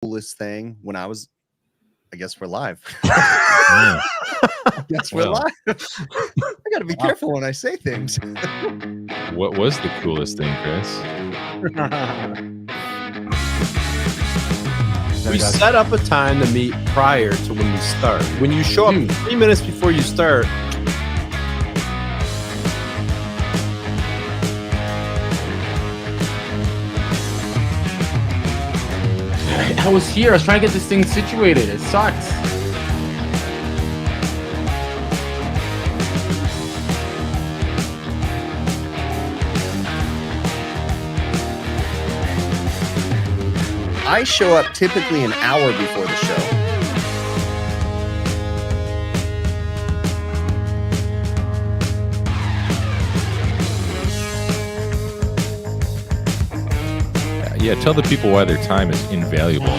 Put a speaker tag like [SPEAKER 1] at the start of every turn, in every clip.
[SPEAKER 1] coolest thing when I guess we're live.
[SPEAKER 2] Yeah.
[SPEAKER 1] Yes, we're live. I gotta be careful when I say things.
[SPEAKER 2] What was the coolest thing, Chris?
[SPEAKER 3] We set up a time to meet prior to when we start. When you show up 3 minutes before you start,
[SPEAKER 4] I was here. I was trying to get this thing situated. It sucks.
[SPEAKER 1] I show up typically an hour before the show.
[SPEAKER 2] Yeah, tell the people why their time is invaluable.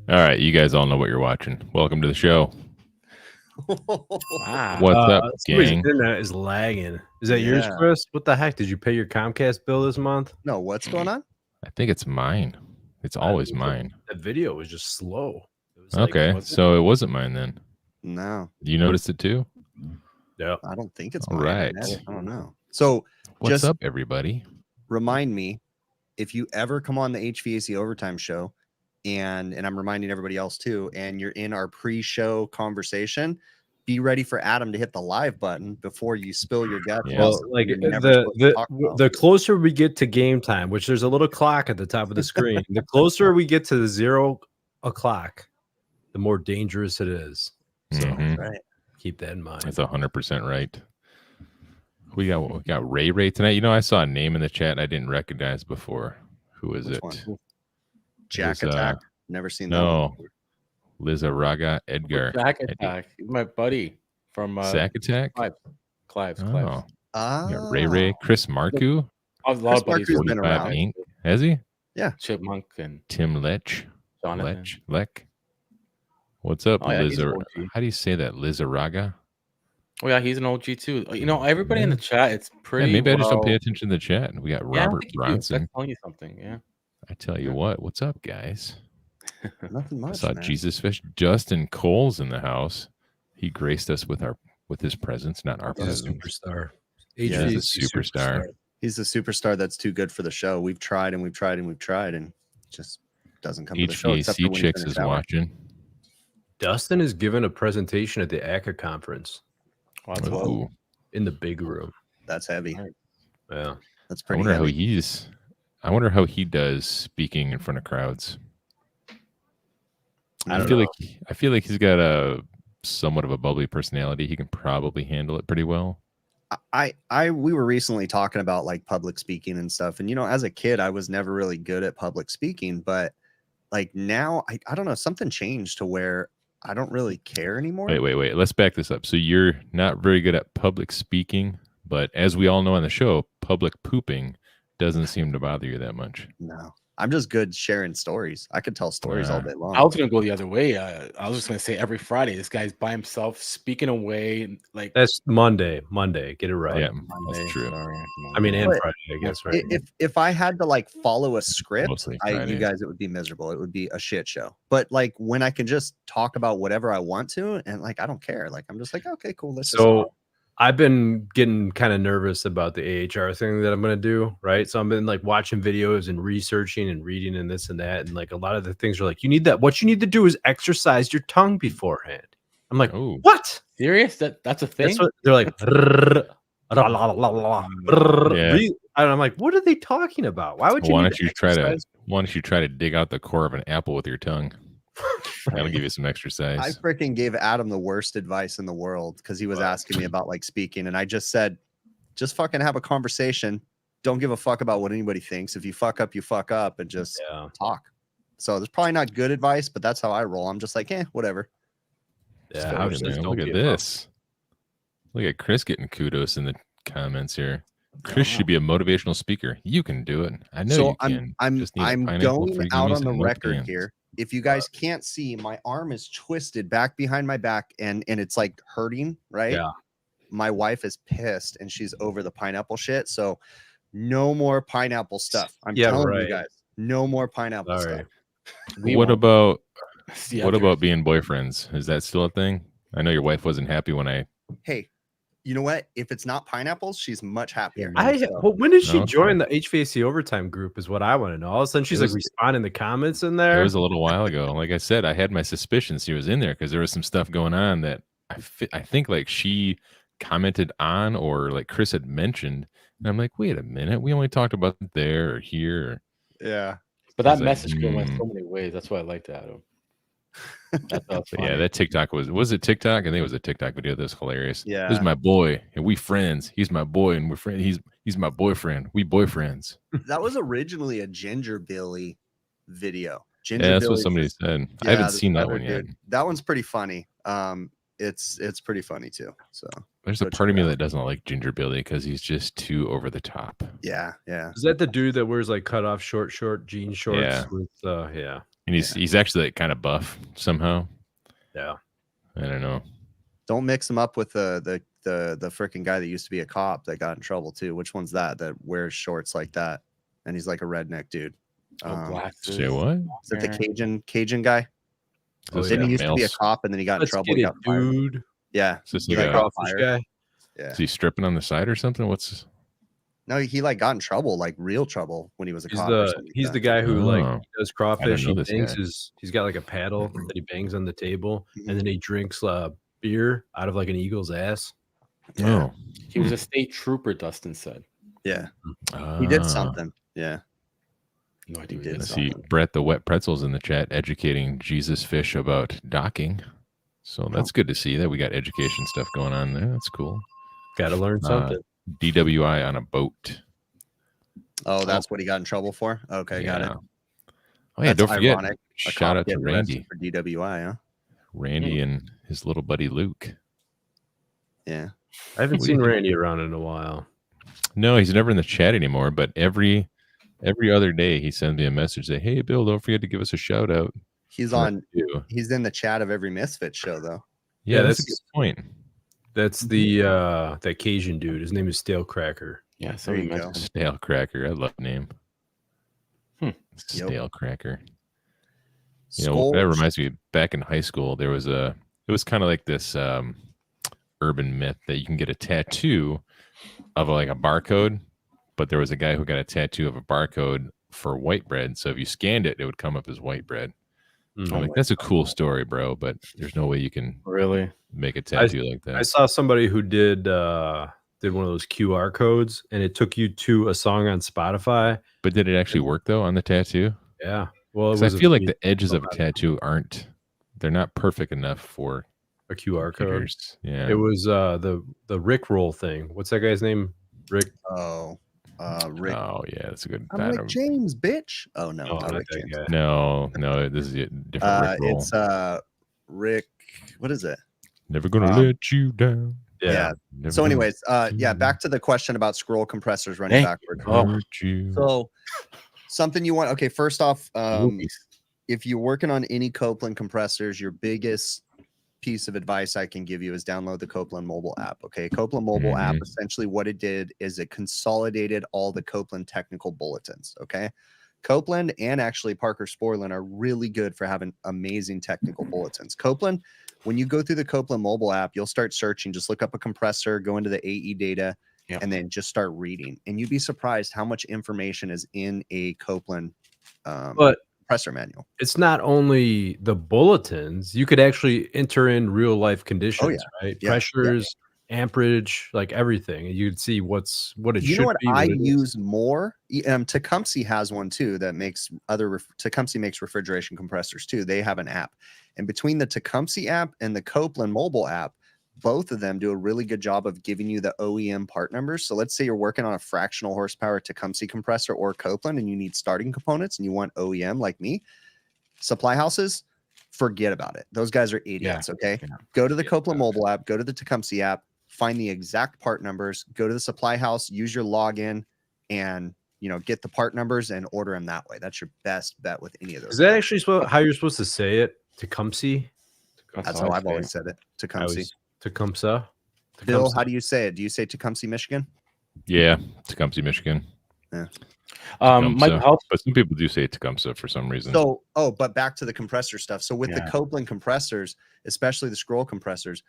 [SPEAKER 2] All right, you guys all know what you're watching. Welcome to the show.
[SPEAKER 4] Wow.
[SPEAKER 2] What's up,
[SPEAKER 3] somebody's
[SPEAKER 2] gang?
[SPEAKER 3] internet is lagging. Is that yours,
[SPEAKER 1] Yeah.
[SPEAKER 3] Chris? What the heck? Did you pay your Comcast bill this month?
[SPEAKER 1] No, what's going on?
[SPEAKER 2] I think it's mine. It's always mine.
[SPEAKER 3] That video was just slow. It was
[SPEAKER 2] Okay, so it wasn't mine then.
[SPEAKER 1] No,
[SPEAKER 2] You noticed it too?
[SPEAKER 3] yeah.
[SPEAKER 1] I don't think it's
[SPEAKER 2] All
[SPEAKER 1] mine.
[SPEAKER 2] right.
[SPEAKER 1] I don't know. So
[SPEAKER 2] What's
[SPEAKER 1] Just-
[SPEAKER 2] up, everybody?
[SPEAKER 1] remind me if you ever come on the HVAC Overtime show, and I'm reminding everybody else too, and you're in our pre-show conversation, be ready for Adam to hit the live button before you spill your guts.
[SPEAKER 2] Yeah.
[SPEAKER 1] about
[SPEAKER 3] Well,
[SPEAKER 1] something
[SPEAKER 3] like
[SPEAKER 1] you're never supposed to talk about.
[SPEAKER 3] the closer we get to game time, which there's a little clock at the top of the screen, the closer we get to the 0 o'clock, the more dangerous it is. So
[SPEAKER 2] Mhm.
[SPEAKER 1] Right.
[SPEAKER 3] keep that in mind.
[SPEAKER 2] That's 100% right. We got Ray tonight. You know, I saw a name in the chat I didn't recognize before. Who is
[SPEAKER 1] Which
[SPEAKER 2] it?
[SPEAKER 1] one? Jack
[SPEAKER 2] was,
[SPEAKER 1] Attack. Never seen that.
[SPEAKER 2] No, Lizaraga Edgar.
[SPEAKER 4] Jack Attack. He's my buddy from
[SPEAKER 2] Sack Attack.
[SPEAKER 4] Clives.
[SPEAKER 2] Oh,
[SPEAKER 1] Ah,
[SPEAKER 2] yeah, Ray, Chris Marku,
[SPEAKER 4] I have a lot of
[SPEAKER 1] Chris
[SPEAKER 4] buddies.
[SPEAKER 1] Marker's
[SPEAKER 4] from
[SPEAKER 1] been
[SPEAKER 2] 45
[SPEAKER 1] around.
[SPEAKER 2] Inc. Has he?
[SPEAKER 4] Chipmunk and
[SPEAKER 2] Tim Lech.
[SPEAKER 4] Jonathan.
[SPEAKER 2] Lech. What's up,
[SPEAKER 4] Oh, yeah, he's an
[SPEAKER 2] Lizar?
[SPEAKER 4] OG.
[SPEAKER 2] How do you say that? Lizaraga?
[SPEAKER 4] Oh yeah, he's an OG too. You know, everybody in the chat, it's pretty.
[SPEAKER 2] Yeah, maybe I just don't pay
[SPEAKER 4] well-
[SPEAKER 2] attention to the chat. We got
[SPEAKER 4] Yeah, I
[SPEAKER 2] Robert
[SPEAKER 4] think you do.
[SPEAKER 2] Bronson.
[SPEAKER 4] That's telling you something. Yeah.
[SPEAKER 2] I tell you what, what's up, guys?
[SPEAKER 1] nothing
[SPEAKER 2] I
[SPEAKER 1] much.
[SPEAKER 2] saw
[SPEAKER 1] man.
[SPEAKER 2] Jesus Fish. Justin Cole's in the house. He graced us with his presence, not our
[SPEAKER 3] He's a
[SPEAKER 2] presence.
[SPEAKER 3] superstar.
[SPEAKER 1] Yeah,
[SPEAKER 2] he's a superstar.
[SPEAKER 1] He's the superstar that's too good for the show. We've tried and we've tried and we've tried, and it just doesn't come to the show. Except for
[SPEAKER 2] HVAC
[SPEAKER 1] when he's
[SPEAKER 2] Chicks
[SPEAKER 1] in the
[SPEAKER 2] is
[SPEAKER 1] shower.
[SPEAKER 2] watching.
[SPEAKER 3] Dustin is giving a presentation at the ACA conference
[SPEAKER 4] Oh, that's well.
[SPEAKER 2] Ooh,
[SPEAKER 3] in the big room.
[SPEAKER 1] That's heavy.
[SPEAKER 3] Yeah.
[SPEAKER 1] That's
[SPEAKER 2] I
[SPEAKER 1] pretty
[SPEAKER 2] wonder
[SPEAKER 1] heavy.
[SPEAKER 2] how he does speaking in front of crowds.
[SPEAKER 3] I
[SPEAKER 2] I
[SPEAKER 3] don't
[SPEAKER 2] feel
[SPEAKER 3] know.
[SPEAKER 2] like he's got a somewhat of a bubbly personality. He can probably handle it pretty well.
[SPEAKER 1] We were recently talking about like public speaking and stuff, and as a kid I was never really good at public speaking, but like now I don't know, something changed to where I don't really care anymore.
[SPEAKER 2] Wait. Let's back this up. So you're not very good at public speaking, but as we all know on the show, public pooping doesn't seem to bother you that much.
[SPEAKER 1] No, I'm just good sharing stories. I could tell stories all
[SPEAKER 2] Yeah.
[SPEAKER 1] day long.
[SPEAKER 4] I was gonna go the other way. I was just gonna say every Friday, this guy's by himself speaking away. Like
[SPEAKER 3] That's Monday. Get it right.
[SPEAKER 2] Yeah,
[SPEAKER 4] Monday,
[SPEAKER 2] that's true.
[SPEAKER 4] sorry,
[SPEAKER 3] I mean, and
[SPEAKER 1] But-
[SPEAKER 3] Friday, I guess, right?
[SPEAKER 1] If I had to like follow a script,
[SPEAKER 2] Mostly
[SPEAKER 1] you
[SPEAKER 2] Fridays.
[SPEAKER 1] guys, it would be miserable. It would be a shit show. But like when I can just talk about whatever I want to, and like I don't care. Like I'm just like, okay, cool. Let's
[SPEAKER 3] So I've been getting kind of nervous about the AHR thing that I'm going to do, right? So I've been like watching videos and researching and reading and this and that. And like a lot of the things are like, what you need to do is exercise your tongue beforehand. I'm like,
[SPEAKER 2] Oh,
[SPEAKER 3] what?
[SPEAKER 4] serious? That's a thing.
[SPEAKER 3] That's what they're like.
[SPEAKER 2] Yeah.
[SPEAKER 3] And I'm like, what are they talking about? Why would you?
[SPEAKER 2] why
[SPEAKER 3] need
[SPEAKER 2] don't you try to
[SPEAKER 3] exercise?
[SPEAKER 2] dig out the core of an apple with your tongue? That'll give you some
[SPEAKER 1] I
[SPEAKER 2] exercise.
[SPEAKER 1] freaking gave Adam the worst advice in the world because he was asking me about like speaking, and I just said, just fucking have a conversation. Don't give a fuck about what anybody thinks. If you fuck up, and just
[SPEAKER 3] Yeah.
[SPEAKER 1] talk. So there's probably not good advice, but that's how I roll. I'm just like, whatever.
[SPEAKER 3] Yeah,
[SPEAKER 2] Look
[SPEAKER 3] how
[SPEAKER 2] at
[SPEAKER 3] says
[SPEAKER 2] man,
[SPEAKER 3] don't
[SPEAKER 2] look
[SPEAKER 3] be
[SPEAKER 2] at
[SPEAKER 3] a pup.
[SPEAKER 2] this. Look at Chris getting kudos in the comments here. Chris
[SPEAKER 4] Wow.
[SPEAKER 2] should be a motivational speaker. You can do it. I know
[SPEAKER 1] So
[SPEAKER 2] you can.
[SPEAKER 1] I'm
[SPEAKER 2] Just need a
[SPEAKER 1] I'm
[SPEAKER 2] pineapple,
[SPEAKER 1] going
[SPEAKER 2] free
[SPEAKER 1] out
[SPEAKER 2] gummies,
[SPEAKER 1] on the
[SPEAKER 2] and no
[SPEAKER 1] record
[SPEAKER 2] pants.
[SPEAKER 1] here. If you guys can't see, my arm is twisted back behind my back and it's like hurting, right?
[SPEAKER 3] Yeah.
[SPEAKER 1] My wife is pissed and she's over the pineapple shit. So no more pineapple stuff. I'm telling you guys, no more pineapple stuff.
[SPEAKER 3] Sorry.
[SPEAKER 2] What about
[SPEAKER 4] Yeah,
[SPEAKER 2] what about being boyfriends? Is that still a thing? I know your wife wasn't happy when I.
[SPEAKER 1] Hey, you know what? If it's not pineapples, she's much happier.
[SPEAKER 3] Well, when did she
[SPEAKER 2] Okay.
[SPEAKER 3] join the HVAC Overtime group? Is what I want to know. All of a sudden, she's like responding to comments in there.
[SPEAKER 2] It was a little while ago. Like I said, I had my suspicions she was in there because there was some stuff going on that I think like she commented on or like Chris had mentioned. And I'm like, wait a minute, we only talked about there or here.
[SPEAKER 1] Yeah.
[SPEAKER 4] But
[SPEAKER 2] I
[SPEAKER 4] that
[SPEAKER 2] was like,
[SPEAKER 4] message could went so many ways. That's why I liked Adam. That's
[SPEAKER 2] But yeah, that TikTok was it TikTok? I think it was a TikTok video that was hilarious.
[SPEAKER 1] Yeah.
[SPEAKER 2] This is my boy, and we friends. He's my boy, and we're friends. He's my boyfriend. We boyfriends.
[SPEAKER 1] That was originally a Ginger Billy video.
[SPEAKER 2] Yeah, that's what
[SPEAKER 1] Billy's
[SPEAKER 2] somebody
[SPEAKER 1] this-
[SPEAKER 2] said.
[SPEAKER 1] yeah,
[SPEAKER 2] I haven't
[SPEAKER 1] this
[SPEAKER 2] seen that
[SPEAKER 1] other
[SPEAKER 2] one yet.
[SPEAKER 1] dude. That one's pretty funny. It's pretty funny too. So
[SPEAKER 2] There's
[SPEAKER 1] Go
[SPEAKER 2] a part of
[SPEAKER 1] check it
[SPEAKER 2] me
[SPEAKER 1] out.
[SPEAKER 2] that doesn't like Ginger Billy because he's just too over the top.
[SPEAKER 1] yeah.
[SPEAKER 3] Is that the dude that wears like cut off short jean shorts?
[SPEAKER 2] Yeah.
[SPEAKER 3] With yeah.
[SPEAKER 2] And he's actually like kind of buff somehow.
[SPEAKER 3] Yeah.
[SPEAKER 2] I don't know.
[SPEAKER 1] Don't mix him up with the freaking guy that used to be a cop that got in trouble too. Which one's that wears shorts like that? And he's like a redneck dude.
[SPEAKER 2] Say what?
[SPEAKER 1] Is it the Cajun guy?
[SPEAKER 2] Is this
[SPEAKER 1] Didn't
[SPEAKER 2] like
[SPEAKER 1] he used to be a
[SPEAKER 2] male-
[SPEAKER 1] cop and then he got in
[SPEAKER 3] Let's
[SPEAKER 1] trouble?
[SPEAKER 3] get
[SPEAKER 1] He
[SPEAKER 3] it,
[SPEAKER 1] got fired.
[SPEAKER 3] dude.
[SPEAKER 1] Yeah.
[SPEAKER 2] Is this
[SPEAKER 1] He
[SPEAKER 2] like
[SPEAKER 1] like
[SPEAKER 2] a-
[SPEAKER 1] got
[SPEAKER 3] Crawfish
[SPEAKER 1] fired.
[SPEAKER 3] guy.
[SPEAKER 1] Yeah.
[SPEAKER 2] Is he stripping on the side or something? What's
[SPEAKER 1] No, he like got in trouble, like real trouble when he was a
[SPEAKER 3] He's
[SPEAKER 1] cop. or
[SPEAKER 3] the
[SPEAKER 1] something like
[SPEAKER 3] he's
[SPEAKER 1] that.
[SPEAKER 3] the guy who like
[SPEAKER 2] Oh.
[SPEAKER 3] does crawfish.
[SPEAKER 2] know
[SPEAKER 3] He
[SPEAKER 2] this
[SPEAKER 3] bangs
[SPEAKER 2] guy.
[SPEAKER 3] he's got like a paddle that he bangs on the table,
[SPEAKER 1] Mhm.
[SPEAKER 3] and then he drinks beer out of like an eagle's ass.
[SPEAKER 1] Yeah.
[SPEAKER 2] Oh,
[SPEAKER 4] He was a state trooper, Dustin said.
[SPEAKER 1] Yeah. He did
[SPEAKER 2] Ah.
[SPEAKER 1] something. Yeah.
[SPEAKER 4] No idea.
[SPEAKER 1] He
[SPEAKER 4] what
[SPEAKER 1] did
[SPEAKER 4] he
[SPEAKER 2] I
[SPEAKER 4] did.
[SPEAKER 2] see Brett the Wet Pretzels in the chat educating Jesus Fish about docking. So that's good to see that we got education stuff going on there. That's cool.
[SPEAKER 3] Got to learn something.
[SPEAKER 2] DWI on a boat.
[SPEAKER 1] Oh, that's what he got in trouble for. Okay, got it.
[SPEAKER 2] Oh yeah,
[SPEAKER 1] That's
[SPEAKER 2] don't forget.
[SPEAKER 1] ironic. A
[SPEAKER 2] Shout
[SPEAKER 1] cop
[SPEAKER 2] out to
[SPEAKER 1] getting arrested
[SPEAKER 2] Randy.
[SPEAKER 1] for DWI. Huh?
[SPEAKER 2] Randy and his little buddy Luke.
[SPEAKER 1] Yeah.
[SPEAKER 3] I haven't
[SPEAKER 2] what do
[SPEAKER 3] seen
[SPEAKER 2] you think?
[SPEAKER 3] Randy around in a while.
[SPEAKER 2] No, he's never in the chat anymore, but every other day he sends me a message say, "Hey Bill, don't forget to give us a shout out."
[SPEAKER 1] He's
[SPEAKER 2] And
[SPEAKER 1] on.
[SPEAKER 2] I do.
[SPEAKER 1] He's in the chat of every Misfit show, though.
[SPEAKER 2] Yeah,
[SPEAKER 3] Yeah,
[SPEAKER 2] that's a
[SPEAKER 3] that's-
[SPEAKER 2] good point.
[SPEAKER 3] That's the that Cajun dude. His name is Stale Cracker.
[SPEAKER 4] Yeah, somebody
[SPEAKER 1] you go.
[SPEAKER 4] mentioned.
[SPEAKER 2] Stale Cracker. I love the name. Stale
[SPEAKER 1] Yep.
[SPEAKER 2] Cracker. You know, that
[SPEAKER 1] Skulls.
[SPEAKER 2] reminds me, back in high school, it was kind of like this urban myth that you can get a tattoo of like a barcode, but there was a guy who got a tattoo of a barcode for white bread. So if you scanned it, it would come up as white bread.
[SPEAKER 3] Mm.
[SPEAKER 2] I'm like, that's a cool story, bro, but there's no way you can
[SPEAKER 4] Really?
[SPEAKER 2] make a tattoo like
[SPEAKER 3] I
[SPEAKER 2] that.
[SPEAKER 3] saw somebody who did one of those QR codes, and it took you to a song on Spotify.
[SPEAKER 2] But did it actually work though on the tattaoo?
[SPEAKER 3] Yeah. Well, it
[SPEAKER 2] 'Cause I
[SPEAKER 3] was
[SPEAKER 2] feel like the edges of a tattoo they're not perfect enough for
[SPEAKER 3] a QR code.
[SPEAKER 2] computers. Yeah.
[SPEAKER 3] It was the Rick roll thing. What's that guy's name? Rick.
[SPEAKER 1] Oh, Rick.
[SPEAKER 2] Oh yeah, that's a good.
[SPEAKER 1] I'm
[SPEAKER 2] I
[SPEAKER 1] Rick
[SPEAKER 2] don't-
[SPEAKER 1] James, bitch. Oh no,
[SPEAKER 3] Oh,
[SPEAKER 1] not
[SPEAKER 3] not
[SPEAKER 1] Rick
[SPEAKER 3] that
[SPEAKER 1] James.
[SPEAKER 3] guy.
[SPEAKER 2] No, this is a different Rick roll.
[SPEAKER 1] It's Rick. What is it?
[SPEAKER 2] Never gonna
[SPEAKER 1] um,
[SPEAKER 2] let you down.
[SPEAKER 1] Yeah.
[SPEAKER 2] Never
[SPEAKER 1] So,
[SPEAKER 2] gonna
[SPEAKER 1] anyways, yeah. Back to the question about scroll compressors running
[SPEAKER 4] Hey.
[SPEAKER 1] backward.
[SPEAKER 2] hurt you.
[SPEAKER 1] So, something you want. Okay, first off,
[SPEAKER 4] Movies.
[SPEAKER 1] if you're working on any Copeland compressors, your biggest piece of advice I can give you is download the Copeland mobile app. Okay, Copeland mobile app, essentially what it did is it consolidated all the Copeland technical bulletins. Okay, Copeland and actually Parker Sporland are really good for having amazing technical bulletins. Copeland, when you go through the Copeland mobile app, you'll start searching, just look up a compressor, go into the AE data,
[SPEAKER 4] Yep.
[SPEAKER 1] and then just start reading. And you'd be surprised how much information is in a Copeland
[SPEAKER 3] But
[SPEAKER 1] compressor manual.
[SPEAKER 3] it's not only the bulletins. You could actually enter in real life conditions, right?
[SPEAKER 1] Yeah.
[SPEAKER 3] Pressures, amperage, like everything, and you'd see what it
[SPEAKER 1] You
[SPEAKER 3] should
[SPEAKER 1] know what
[SPEAKER 3] be.
[SPEAKER 1] I
[SPEAKER 3] it is.
[SPEAKER 1] use more? Tecumseh has one too that makes Tecumseh makes refrigeration compressors too. They have an app, and between the Tecumseh app and the Copeland mobile app, both of them do a really good job of giving you the OEM part numbers. So let's say you're working on a fractional horsepower Tecumseh compressor or Copeland, and you need starting components, and you want OEM like me. Supply houses, forget about it. Those guys are idiots. Okay.
[SPEAKER 4] Yeah.
[SPEAKER 1] Go to the Copeland mobile app, go to the Tecumseh app, find the exact part numbers, go to the supply house, use your login, and get the part numbers and order them that way. That's your best bet with any of those.
[SPEAKER 3] Is that actually how you're supposed to say it? Tecumseh?
[SPEAKER 1] That's how I've always said it. Tecumseh.
[SPEAKER 3] Tecumseh.
[SPEAKER 1] Bill, how do you say it? Do you say Tecumseh, Michigan?
[SPEAKER 2] Yeah, Tecumseh, Michigan.
[SPEAKER 1] Yeah.
[SPEAKER 4] Michael helps.
[SPEAKER 2] But some people do say Tecumseh for some reason.
[SPEAKER 1] So, but back to the compressor stuff. So with the Copeland compressors, especially the scroll compressors,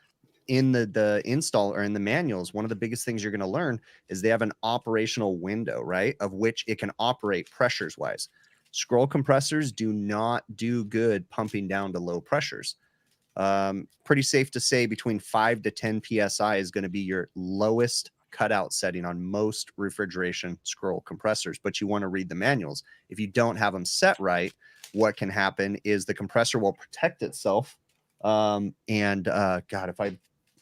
[SPEAKER 1] in the install or in the manuals, one of the biggest things you're going to learn is they have an operational window, right, of which it can operate pressures wise. Scroll compressors do not do good pumping down to low pressures. Pretty safe to say between 5 to 10 psi is going to be your lowest cutout setting on most refrigeration scroll compressors, but you want to read the manuals. If you don't have them set right, what can happen is the compressor will protect itself. God, if I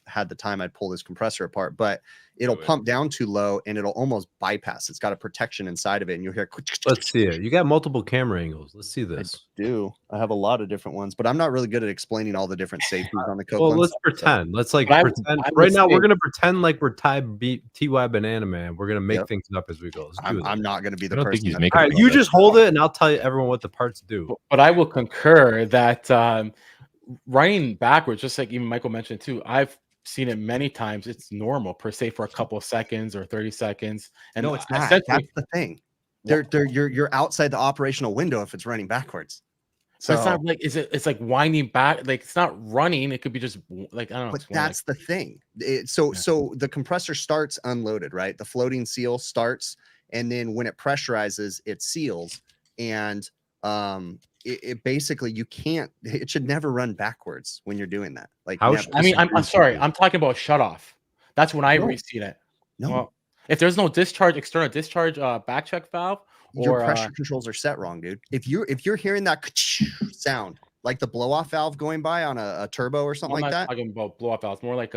[SPEAKER 1] had the time, I'd pull this compressor apart, but it'll pump down too low and it'll almost bypass. It's got a protection inside of it, and you'll hear.
[SPEAKER 3] Let's see it. You got multiple camera angles. Let's see this.
[SPEAKER 1] I have a lot of different ones, but I'm not really good at explaining all the different safeties on the Copeland.
[SPEAKER 3] Well, let's pretend. Let's pretend. Right now, we're gonna pretend like we're TY Banana Man. We're gonna make things up as we go.
[SPEAKER 1] I'm not gonna be the person.
[SPEAKER 3] All right, you just hold it, and I'll tell you everyone what the parts do.
[SPEAKER 4] But I will concur that running backwards, just like even Michael mentioned too, I've seen it many times. It's normal per se for a couple of seconds or 30 seconds. And
[SPEAKER 1] no, it's not. That's the thing. You're outside the operational window if it's running backwards. So
[SPEAKER 4] it's not like it's like winding back, like it's not running. It could be just like I don't know.
[SPEAKER 1] But that's the thing. So the compressor starts unloaded, right? The floating seal starts, and then when it pressurizes, it seals, and it basically it should never run backwards when you're doing that. Like,
[SPEAKER 3] I'm
[SPEAKER 4] sorry, I'm talking about shut off. That's when I reseat it.
[SPEAKER 1] No,
[SPEAKER 4] well, if there's no external discharge back check valve,
[SPEAKER 1] your pressure controls are set wrong, dude. If you're hearing that sound like the blow off valve going by on a turbo or something like that,
[SPEAKER 4] I'm talking about blow off valve. It's more like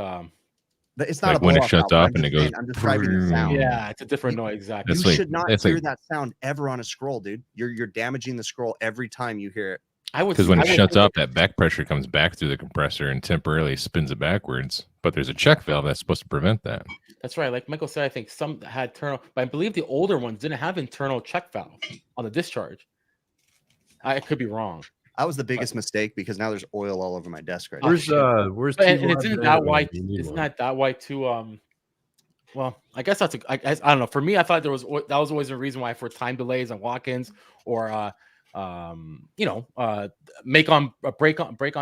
[SPEAKER 1] it's not
[SPEAKER 2] like
[SPEAKER 1] a
[SPEAKER 2] when it shuts off and it goes.
[SPEAKER 1] I'm describing the sound.
[SPEAKER 4] Yeah, it's a different noise. Exactly.
[SPEAKER 1] You should not hear that sound ever on a scroll, dude. You're damaging the scroll every time you hear it.
[SPEAKER 2] Because when it shuts off, that back pressure comes back through the compressor and temporarily spins it backwards. But there's a check valve that's supposed to prevent that.
[SPEAKER 4] That's right. Like Michael said, I think some had internal, but I believe the older ones didn't have internal check valve on the discharge. I could be wrong.
[SPEAKER 1] That was the biggest mistake because now there's oil all over my desk right
[SPEAKER 3] now. Where's
[SPEAKER 4] and isn't that why? Isn't that why too? Well, I guess I don't know. For me, I thought that was always a reason why for time delays on walk-ins or break on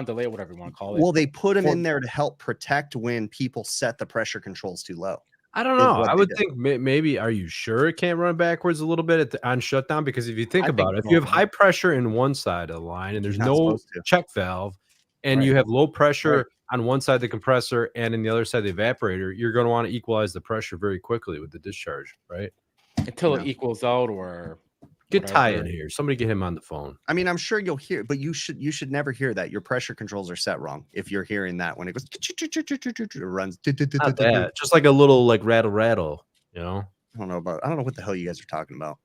[SPEAKER 4] delay, whatever you want to call it.
[SPEAKER 1] Well, they put them in there to help protect when people set the pressure controls too low.
[SPEAKER 3] I don't know. I would think maybe. Are you sure it can't run backwards a little bit on shutdown? Because if you think about it, if you have high pressure in one side of the line and there's no check valve, and you have low pressure on one side of the compressor and in the other side of the evaporator, you're going to want to equalize the pressure very quickly with the discharge, right?
[SPEAKER 4] Until it equals out or.
[SPEAKER 3] Get Ty in here. Somebody get him on the phone.
[SPEAKER 1] I mean, I'm sure you'll hear, but you should never hear that. Your pressure controls are set wrong. If you're hearing that when it goes, it runs.
[SPEAKER 3] Just like a little rattle. You know.
[SPEAKER 1] I don't know what the hell you guys are talking about.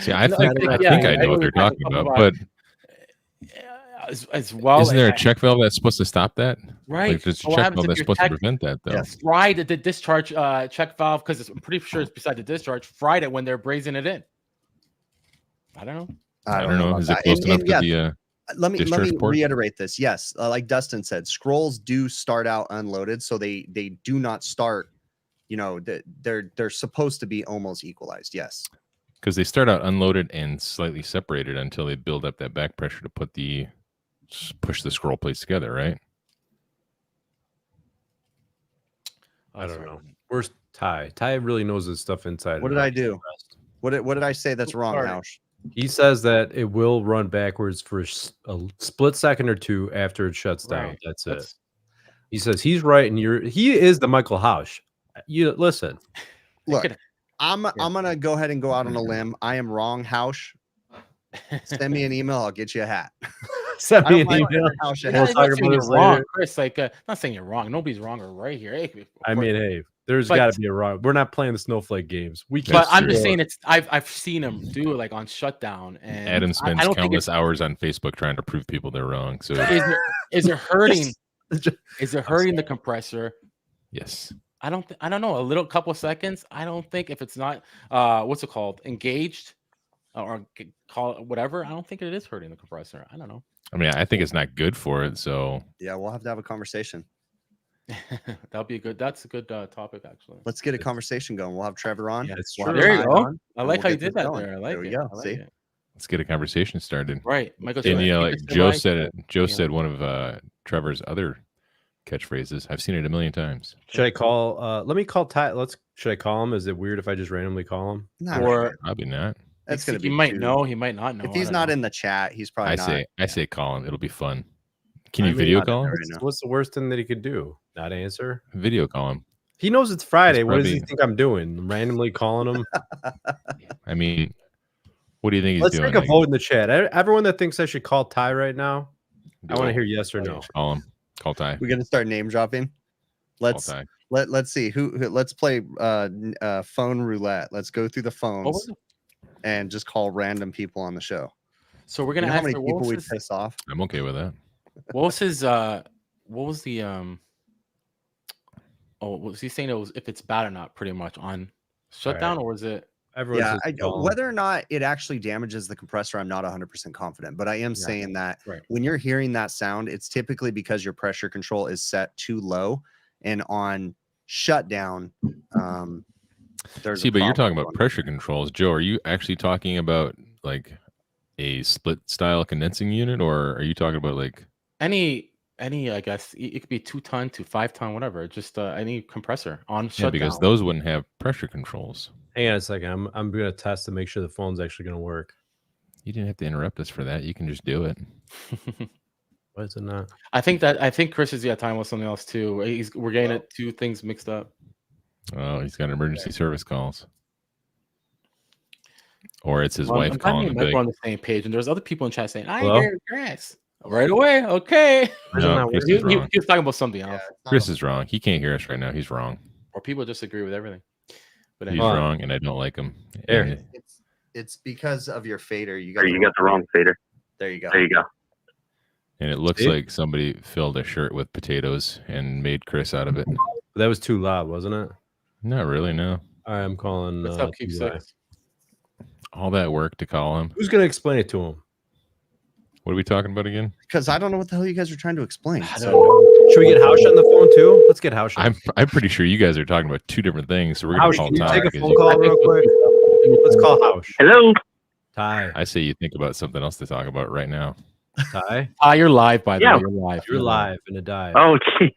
[SPEAKER 2] See, I think I know what they're talking about, but
[SPEAKER 4] as well.
[SPEAKER 2] Isn't there a check valve that's supposed to stop that?
[SPEAKER 4] Right.
[SPEAKER 2] Like, there's a check valve that's supposed to prevent that, though.
[SPEAKER 4] Yes. Fried the discharge check valve because I'm pretty sure it's beside the discharge. Fried it when they're brazing it in. I don't know.
[SPEAKER 2] I don't know. Is it close enough to the
[SPEAKER 1] let me reiterate this. Yes, like Dustin said, scrolls do start out unloaded, so they do not start. They're supposed to be almost equalized. Yes,
[SPEAKER 2] because they start out unloaded and slightly separated until they build up that back pressure to push the scroll plates together, right?
[SPEAKER 3] I don't know. Where's Ty? Ty really knows this stuff inside.
[SPEAKER 1] What did I do? What did I say that's wrong, Hausch?
[SPEAKER 3] He says that it will run backwards for a split second or two after it shuts down. That's it. He says he's right, and he is the Michael Hausch. You listen.
[SPEAKER 1] Look, I'm gonna go ahead and go out on a limb. I am wrong, Hausch. Send me an email. I'll get you a hat.
[SPEAKER 3] Send me an email.
[SPEAKER 4] We'll talk about this wrong, Chris. Like, not saying you're wrong. Nobody's wrong or right here. Hey,
[SPEAKER 3] I mean, hey, There's
[SPEAKER 4] But-
[SPEAKER 3] got to be a wrong. We're not playing the snowflake games. We
[SPEAKER 2] That's
[SPEAKER 4] But I'm just
[SPEAKER 2] true.
[SPEAKER 4] saying I've seen him do it like on shutdown, and
[SPEAKER 2] Adam
[SPEAKER 4] I
[SPEAKER 2] spends
[SPEAKER 4] don't think
[SPEAKER 2] countless hours on Facebook trying to prove people they're wrong. So
[SPEAKER 4] is it hurting? Is it hurting the compressor?
[SPEAKER 2] yes,
[SPEAKER 4] I don't know. A little couple seconds. I don't think if it's not what's it called, engaged or call it whatever. I don't think it is hurting the compressor. I don't know.
[SPEAKER 2] I mean I think it's not good for it. So
[SPEAKER 1] Yeah, we'll have to have a conversation.
[SPEAKER 4] That'll be a good. That's a good topic actually.
[SPEAKER 1] Let's get a conversation going. We'll have Trevor on.
[SPEAKER 4] Yeah,
[SPEAKER 3] it's
[SPEAKER 1] We'll have
[SPEAKER 3] true.
[SPEAKER 4] There you
[SPEAKER 1] Ty
[SPEAKER 4] go.
[SPEAKER 1] on,
[SPEAKER 4] I
[SPEAKER 1] and
[SPEAKER 4] like
[SPEAKER 1] we'll
[SPEAKER 4] how you
[SPEAKER 1] get
[SPEAKER 4] did
[SPEAKER 1] this
[SPEAKER 4] that
[SPEAKER 1] going.
[SPEAKER 4] there. I like
[SPEAKER 1] There we
[SPEAKER 4] it.
[SPEAKER 1] go.
[SPEAKER 4] I like
[SPEAKER 1] See?
[SPEAKER 4] it.
[SPEAKER 2] let's get a conversation started.
[SPEAKER 4] Right, Michael.
[SPEAKER 2] And
[SPEAKER 4] keep
[SPEAKER 2] like
[SPEAKER 4] it to
[SPEAKER 2] Joe
[SPEAKER 4] Mike.
[SPEAKER 2] said it. Joe
[SPEAKER 4] Yeah.
[SPEAKER 2] said one of Trevor's other catchphrases. I've seen it a million times.
[SPEAKER 3] Should I call? Let me call Ty. Should I call him? Is it weird if I just randomly call him?
[SPEAKER 1] Not
[SPEAKER 4] Or-
[SPEAKER 1] really.
[SPEAKER 2] Probably not.
[SPEAKER 1] That's gonna be.
[SPEAKER 4] He might
[SPEAKER 1] too-
[SPEAKER 4] know. He might not know.
[SPEAKER 1] If he's
[SPEAKER 4] I don't
[SPEAKER 1] not
[SPEAKER 4] know.
[SPEAKER 1] in the chat, he's probably
[SPEAKER 2] I
[SPEAKER 1] not.
[SPEAKER 2] say call him. It'll be fun. Can
[SPEAKER 3] I
[SPEAKER 2] you
[SPEAKER 3] mean,
[SPEAKER 2] video
[SPEAKER 1] not in
[SPEAKER 2] call
[SPEAKER 1] there
[SPEAKER 2] him?
[SPEAKER 1] right now.
[SPEAKER 3] What's the worst thing that he could do? Not answer.
[SPEAKER 2] Video call him.
[SPEAKER 3] He knows it's Friday. What does he
[SPEAKER 2] probably-
[SPEAKER 3] think I'm doing? Randomly calling him.
[SPEAKER 2] I mean, what do you think he's
[SPEAKER 3] Let's
[SPEAKER 2] doing?
[SPEAKER 3] take a vote in the chat. Everyone that thinks I should call Ty right now, I want to
[SPEAKER 2] Vote.
[SPEAKER 3] hear yes or no.
[SPEAKER 2] Call him. Call Ty.
[SPEAKER 1] We're gonna start name dropping.
[SPEAKER 2] Call
[SPEAKER 1] Let's
[SPEAKER 2] Ty.
[SPEAKER 1] let's see who let's play phone roulette. Let's go through the
[SPEAKER 4] What was
[SPEAKER 1] phones
[SPEAKER 4] it?
[SPEAKER 1] and just call random people on the show.
[SPEAKER 4] So we're
[SPEAKER 1] You
[SPEAKER 4] gonna
[SPEAKER 1] know how
[SPEAKER 4] ask
[SPEAKER 1] many
[SPEAKER 4] her,
[SPEAKER 1] people
[SPEAKER 4] what
[SPEAKER 1] we
[SPEAKER 4] was his,
[SPEAKER 1] piss off?
[SPEAKER 2] I'm okay with that.
[SPEAKER 4] what was his what was the oh, was he saying it was if it's bad or not pretty much on shutdown or was it
[SPEAKER 3] Everyone
[SPEAKER 1] Yeah,
[SPEAKER 3] says call him.
[SPEAKER 1] whether or not it actually damages the compressor, I'm not 100% confident, but I am saying that
[SPEAKER 4] right.
[SPEAKER 1] when you're hearing that sound, it's typically because your pressure control is set too low, and on shutdown, there's
[SPEAKER 2] See,
[SPEAKER 1] a
[SPEAKER 2] but you're
[SPEAKER 1] problem
[SPEAKER 2] talking about
[SPEAKER 1] going on.
[SPEAKER 2] pressure controls. Joe, are you actually talking about like a split style condensing unit, or are you talking about like
[SPEAKER 4] any I guess it could be 2-ton to 5-ton, whatever, just any compressor on
[SPEAKER 2] yeah,
[SPEAKER 4] shutdown.
[SPEAKER 2] because those wouldn't have pressure controls.
[SPEAKER 3] Hang on a second. I'm gonna test to make sure the phone's actually gonna work.
[SPEAKER 2] You didn't have to interrupt us for that. You can just do it.
[SPEAKER 3] Why is it not?
[SPEAKER 4] I think Chris is time with something else too. We're getting it two things mixed up.
[SPEAKER 2] Oh, he's got emergency service calls. Or it's his
[SPEAKER 4] Well,
[SPEAKER 2] wife
[SPEAKER 4] I'm
[SPEAKER 2] calling him.
[SPEAKER 4] glad
[SPEAKER 2] Big.
[SPEAKER 4] we're on the same page, and there's other people in chat saying, "I
[SPEAKER 3] Hello?
[SPEAKER 4] hear grass." Right away, okay.
[SPEAKER 3] Why is it
[SPEAKER 2] No,
[SPEAKER 3] not
[SPEAKER 2] Chris
[SPEAKER 3] working?
[SPEAKER 2] is
[SPEAKER 4] He
[SPEAKER 2] wrong.
[SPEAKER 4] was talking about something else,
[SPEAKER 2] Chris is wrong. He can't hear us right now. He's wrong.
[SPEAKER 4] or people just agree with everything. But
[SPEAKER 2] He's
[SPEAKER 4] anyway,
[SPEAKER 3] Hold on.
[SPEAKER 2] wrong, and I don't like him.
[SPEAKER 3] Here.
[SPEAKER 2] And
[SPEAKER 1] It's because of your fader. You
[SPEAKER 5] Or you got the wrong fader.
[SPEAKER 1] There you go.
[SPEAKER 5] There you go.
[SPEAKER 2] it looks
[SPEAKER 3] See?
[SPEAKER 2] like somebody filled a shirt with potatoes and made Chris out of it.
[SPEAKER 3] That was too loud, wasn't it?
[SPEAKER 2] Not really, no.
[SPEAKER 3] All right, I'm calling.
[SPEAKER 4] what's up, Cube
[SPEAKER 3] Eli.
[SPEAKER 4] 6?
[SPEAKER 2] All that work to call him.
[SPEAKER 3] Who's gonna explain it to him?
[SPEAKER 2] What are we talking about again?
[SPEAKER 1] Because I don't know what the hell you guys are trying to explain.
[SPEAKER 4] I
[SPEAKER 1] So
[SPEAKER 4] don't know.
[SPEAKER 3] Should we get Hausch on the phone too? Let's get Hausch. on.
[SPEAKER 2] I'm pretty sure you guys are talking about two different things. So we're gonna
[SPEAKER 3] Hausch,
[SPEAKER 2] call
[SPEAKER 3] can you
[SPEAKER 2] Ty.
[SPEAKER 3] take a
[SPEAKER 2] because
[SPEAKER 3] phone
[SPEAKER 2] you-
[SPEAKER 3] call
[SPEAKER 4] I think
[SPEAKER 3] real quick? Let's call Hausch.
[SPEAKER 5] Hello.
[SPEAKER 3] Ty.
[SPEAKER 2] I say you think about something else to talk about right now.
[SPEAKER 3] Ty.
[SPEAKER 4] You're live, by the
[SPEAKER 5] Yeah.
[SPEAKER 4] way. You're live.
[SPEAKER 3] You're live in a dive.
[SPEAKER 5] Oh, jeez.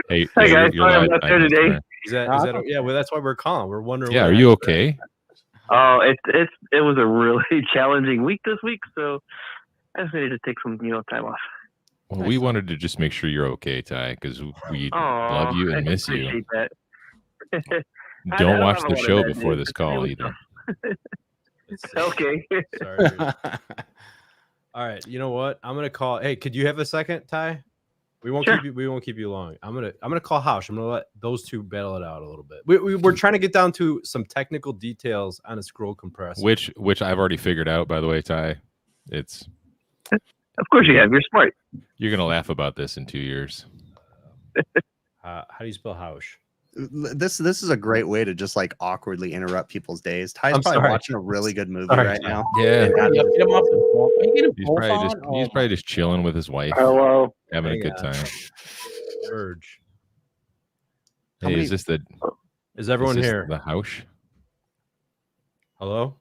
[SPEAKER 2] Hey,
[SPEAKER 5] Hey,
[SPEAKER 2] yeah,
[SPEAKER 5] guys. Sorry I'm
[SPEAKER 2] live,
[SPEAKER 5] not
[SPEAKER 2] Ty,
[SPEAKER 5] there
[SPEAKER 2] that's
[SPEAKER 5] today.
[SPEAKER 2] fine.
[SPEAKER 3] Is that yeah? Well, that's why we're calling. We're wondering.
[SPEAKER 2] Yeah,
[SPEAKER 3] what
[SPEAKER 2] are you
[SPEAKER 3] happened.
[SPEAKER 2] okay?
[SPEAKER 5] Oh, it was a really challenging week this week, so I just needed to take some time off.
[SPEAKER 2] Well,
[SPEAKER 4] Nice.
[SPEAKER 2] we wanted to just make sure you're okay, Ty, because we
[SPEAKER 5] Oh,
[SPEAKER 2] love you and
[SPEAKER 5] I
[SPEAKER 2] miss you.
[SPEAKER 5] appreciate that. I
[SPEAKER 2] Don't
[SPEAKER 5] don't
[SPEAKER 2] watch
[SPEAKER 5] have a
[SPEAKER 2] the
[SPEAKER 5] lot of
[SPEAKER 2] show
[SPEAKER 5] bad
[SPEAKER 2] before
[SPEAKER 5] days.
[SPEAKER 2] this
[SPEAKER 5] Just
[SPEAKER 2] call
[SPEAKER 5] really
[SPEAKER 2] either.
[SPEAKER 3] Let's see.
[SPEAKER 5] Okay.
[SPEAKER 3] Sorry. All right. You know what? I'm gonna call. Hey, could you have a second, Ty? We won't
[SPEAKER 5] Sure.
[SPEAKER 3] keep you. We won't keep you long. I'm gonna call Hausch. I'm gonna let those two battle it out a little bit. We're trying to get down to some technical details on a scroll compressor.
[SPEAKER 2] Which I've already figured out, by the way, Ty. It's
[SPEAKER 5] Of course you have. You're smart.
[SPEAKER 2] you're gonna laugh about this in 2 years.
[SPEAKER 3] How do you spell Hausch?
[SPEAKER 1] this is a great way to just like awkwardly interrupt people's days. Ty's
[SPEAKER 3] I'm
[SPEAKER 1] probably
[SPEAKER 3] sorry.
[SPEAKER 1] watching a really good movie
[SPEAKER 3] Sorry,
[SPEAKER 1] right
[SPEAKER 3] Ty.
[SPEAKER 1] now.
[SPEAKER 2] Yeah,
[SPEAKER 4] Yeah, get him off the phone. Are you getting
[SPEAKER 2] he's
[SPEAKER 4] both
[SPEAKER 2] probably just
[SPEAKER 4] on? Oh
[SPEAKER 2] he's probably just chilling with his wife,
[SPEAKER 5] Hello.
[SPEAKER 2] having a
[SPEAKER 3] Hang
[SPEAKER 2] good
[SPEAKER 3] on.
[SPEAKER 2] time.
[SPEAKER 3] Urge.
[SPEAKER 1] How
[SPEAKER 2] Hey,
[SPEAKER 1] many-
[SPEAKER 2] is this the
[SPEAKER 3] Is everyone
[SPEAKER 2] is this
[SPEAKER 3] here?
[SPEAKER 2] the house?
[SPEAKER 3] Hello.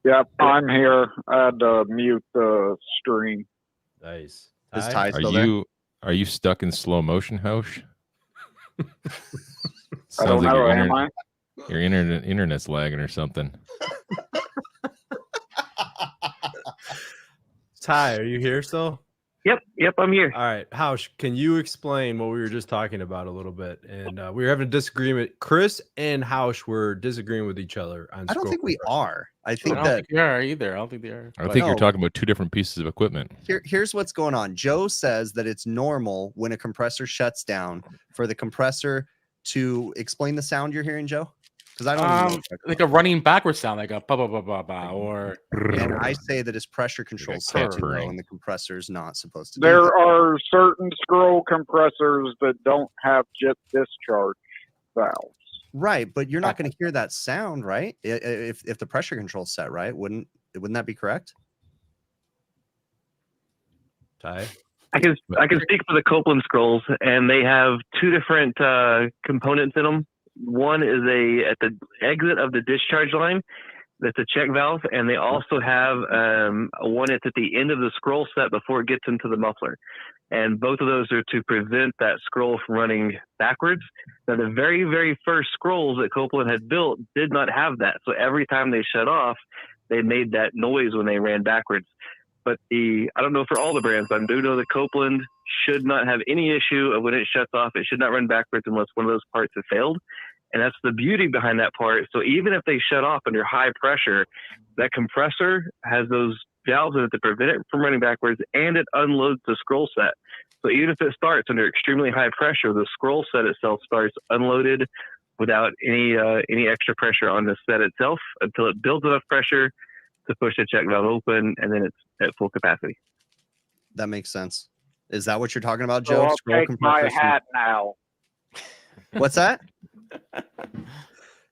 [SPEAKER 6] Yep, I'm here. I had to mute the stream.
[SPEAKER 3] Nice.
[SPEAKER 1] Is
[SPEAKER 3] Ty?
[SPEAKER 1] Ty
[SPEAKER 2] Are
[SPEAKER 1] still there?
[SPEAKER 2] you stuck in slow motion, house?
[SPEAKER 6] I don't
[SPEAKER 2] Sounds like
[SPEAKER 6] know.
[SPEAKER 2] your,
[SPEAKER 6] Am I?
[SPEAKER 2] your internet's lagging or something.
[SPEAKER 3] Ty, are you here still?
[SPEAKER 5] Yep, I'm here.
[SPEAKER 3] All right, Hausch, can you explain what we were just talking about a little bit? And we were having a disagreement. Chris and Hausch were disagreeing with each other on.
[SPEAKER 1] I don't
[SPEAKER 3] scroll
[SPEAKER 1] think we
[SPEAKER 3] compressor.
[SPEAKER 1] are. I
[SPEAKER 4] I
[SPEAKER 1] think
[SPEAKER 4] don't
[SPEAKER 1] that
[SPEAKER 4] think they are either. I don't think they are.
[SPEAKER 2] I
[SPEAKER 4] But-
[SPEAKER 2] think you're
[SPEAKER 1] No.
[SPEAKER 2] talking about two different pieces of equipment.
[SPEAKER 1] here's what's going on. Joe says that it's normal when a compressor shuts down for the compressor to explain the sound you're hearing, Joe? Because I don't even know
[SPEAKER 4] like a running backwards sound, like a ba ba ba ba ba, or
[SPEAKER 1] and I say that his pressure control is set too low,
[SPEAKER 2] purring.
[SPEAKER 1] and the compressor is not supposed to. Do
[SPEAKER 6] There
[SPEAKER 1] that.
[SPEAKER 6] are certain scroll compressors that don't have jet discharge valves.
[SPEAKER 1] Right, but you're not going to hear that sound, right? If the pressure control is set right, wouldn't that be correct?
[SPEAKER 3] Ty?
[SPEAKER 5] I can speak for the Copeland scrolls, and they have two different components in them. One is at the exit of the discharge line, that's a check valve, and they also have one that's at the end of the scroll set before it gets into the muffler. And both of those are to prevent that scroll from running backwards. Now, the very, very first scrolls that Copeland had built did not have that. So every time they shut off, they made that noise when they ran backwards. But I don't know for all the brands, but I do know that Copeland should not have any issue of when it shuts off. It should not run backwards unless one of those parts has failed. And that's the beauty behind that part. So even if they shut off under high pressure, that compressor has those valves in it to prevent it from running backwards, and it unloads the scroll set. So even if it starts under extremely high pressure, the scroll set itself starts unloaded without any extra pressure on the set itself until it builds enough pressure to push the check valve open, and then it's at full capacity.
[SPEAKER 1] That makes sense. Is that what you're talking about,
[SPEAKER 6] So
[SPEAKER 1] Joe?
[SPEAKER 6] I'll
[SPEAKER 1] Scroll
[SPEAKER 6] take my
[SPEAKER 1] compressors?
[SPEAKER 6] hat now.
[SPEAKER 1] What's that?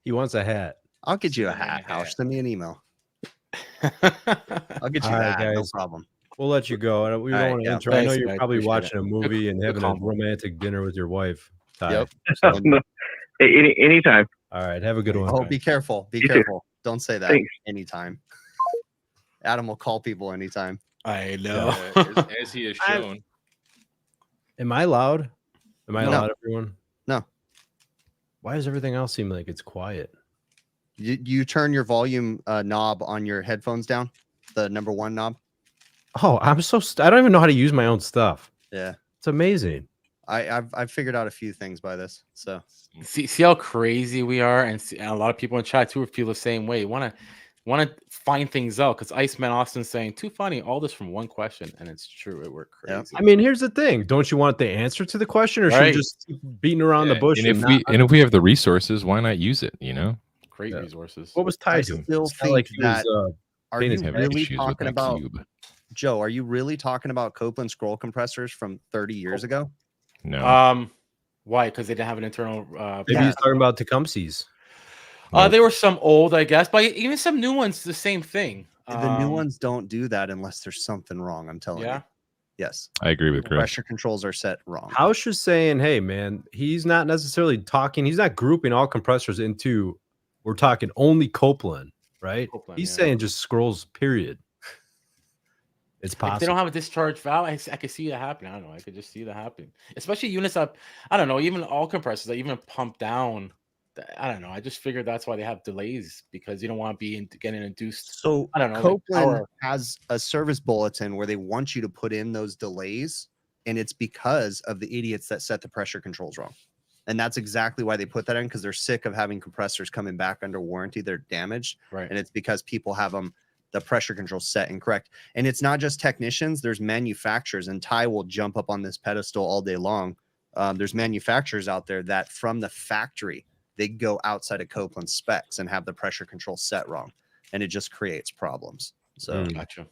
[SPEAKER 3] He wants a hat.
[SPEAKER 1] I'll get you a
[SPEAKER 2] Send me a
[SPEAKER 1] hat, Hal.
[SPEAKER 2] hat.
[SPEAKER 1] Send me an email. I'll get you
[SPEAKER 3] All right,
[SPEAKER 1] that. No
[SPEAKER 3] guys.
[SPEAKER 1] problem.
[SPEAKER 3] We'll let you go. We
[SPEAKER 1] All
[SPEAKER 3] don't
[SPEAKER 1] right,
[SPEAKER 3] want to
[SPEAKER 1] yeah.
[SPEAKER 3] intro. I know
[SPEAKER 4] Thanks,
[SPEAKER 3] you're
[SPEAKER 4] guys.
[SPEAKER 3] probably
[SPEAKER 4] Appreciate
[SPEAKER 3] watching a movie and having a
[SPEAKER 4] compliment.
[SPEAKER 3] romantic dinner with your wife, Ty.
[SPEAKER 1] Yep.
[SPEAKER 3] So,
[SPEAKER 5] Anytime.
[SPEAKER 3] all right, have a good one.
[SPEAKER 1] Oh, be careful. Be
[SPEAKER 5] You too.
[SPEAKER 1] careful. Don't say that
[SPEAKER 5] Thanks.
[SPEAKER 1] anytime. Adam will call people anytime.
[SPEAKER 4] I know.
[SPEAKER 2] As he has shown.
[SPEAKER 3] Am I loud? Am I
[SPEAKER 1] No.
[SPEAKER 3] loud, everyone?
[SPEAKER 1] No.
[SPEAKER 3] Why does everything else seem like it's quiet?
[SPEAKER 1] You turn your volume knob on your headphones down, the number 1 knob.
[SPEAKER 3] Oh, I don't even know how to use my own stuff.
[SPEAKER 1] Yeah,
[SPEAKER 3] It's amazing.
[SPEAKER 1] I've figured out a few things by this. So
[SPEAKER 4] See how crazy we are, and a lot of people in chat too feel the same way. Want to find things out, because Iceman Austin saying too funny, all this from one question, and it's true. It worked crazy.
[SPEAKER 1] Yep.
[SPEAKER 3] I mean, here's the thing. Don't you want the answer to the question, or should we
[SPEAKER 4] Right.
[SPEAKER 3] just keep beating around the bush?
[SPEAKER 2] And if we have the resources, why not use it?
[SPEAKER 4] Great
[SPEAKER 3] Yeah.
[SPEAKER 4] resources.
[SPEAKER 3] What was Ty
[SPEAKER 1] I
[SPEAKER 3] doing?
[SPEAKER 1] still
[SPEAKER 3] It's not like
[SPEAKER 1] think
[SPEAKER 3] he was,
[SPEAKER 1] that- are
[SPEAKER 3] painting
[SPEAKER 1] you
[SPEAKER 3] him.
[SPEAKER 2] Have
[SPEAKER 1] really
[SPEAKER 2] issues with
[SPEAKER 1] talking
[SPEAKER 2] my
[SPEAKER 1] about
[SPEAKER 2] cube.
[SPEAKER 1] Joe? Are you really talking about Copeland scroll compressors from 30 years ago?
[SPEAKER 2] No.
[SPEAKER 4] Why? Because they didn't have an internal.
[SPEAKER 3] maybe
[SPEAKER 1] Yeah.
[SPEAKER 3] he's talking about Tecumseh's.
[SPEAKER 4] There were some old, I guess, but even some new ones, the same thing.
[SPEAKER 1] The new ones don't do that unless there's something wrong. I'm telling
[SPEAKER 4] Yeah.
[SPEAKER 1] you. Yes,
[SPEAKER 2] I agree with Chris.
[SPEAKER 1] pressure controls are set wrong.
[SPEAKER 3] Hausch is saying, hey, man, he's not necessarily talking. He's not grouping all compressors into, we're talking only Copeland, right?
[SPEAKER 4] Copeland,
[SPEAKER 3] He's
[SPEAKER 4] yeah.
[SPEAKER 3] saying just scrolls, period. It's
[SPEAKER 4] If they
[SPEAKER 3] possible.
[SPEAKER 4] don't have a discharge valve, I could see that happening. I don't know. I could just see that happening. Especially units up. I don't know. Even all compressors that even pump down. I don't know. I just figured that's why they have delays, because you don't want to be getting induced.
[SPEAKER 1] So
[SPEAKER 4] I don't know, like
[SPEAKER 1] Copeland
[SPEAKER 4] power.
[SPEAKER 1] has a service bulletin where they want you to put in those delays, and it's because of the idiots that set the pressure controls wrong. And that's exactly why they put that in, because they're sick of having compressors coming back under warranty. They're damaged,
[SPEAKER 4] Right.
[SPEAKER 1] and it's because people have the pressure control set incorrect. And it's not just technicians, there's manufacturers, and Ty will jump up on this pedestal all day long. There's manufacturers out there that from the factory, they go outside of Copeland specs and have the pressure control set wrong, and it just creates problems. So
[SPEAKER 4] Gotcha.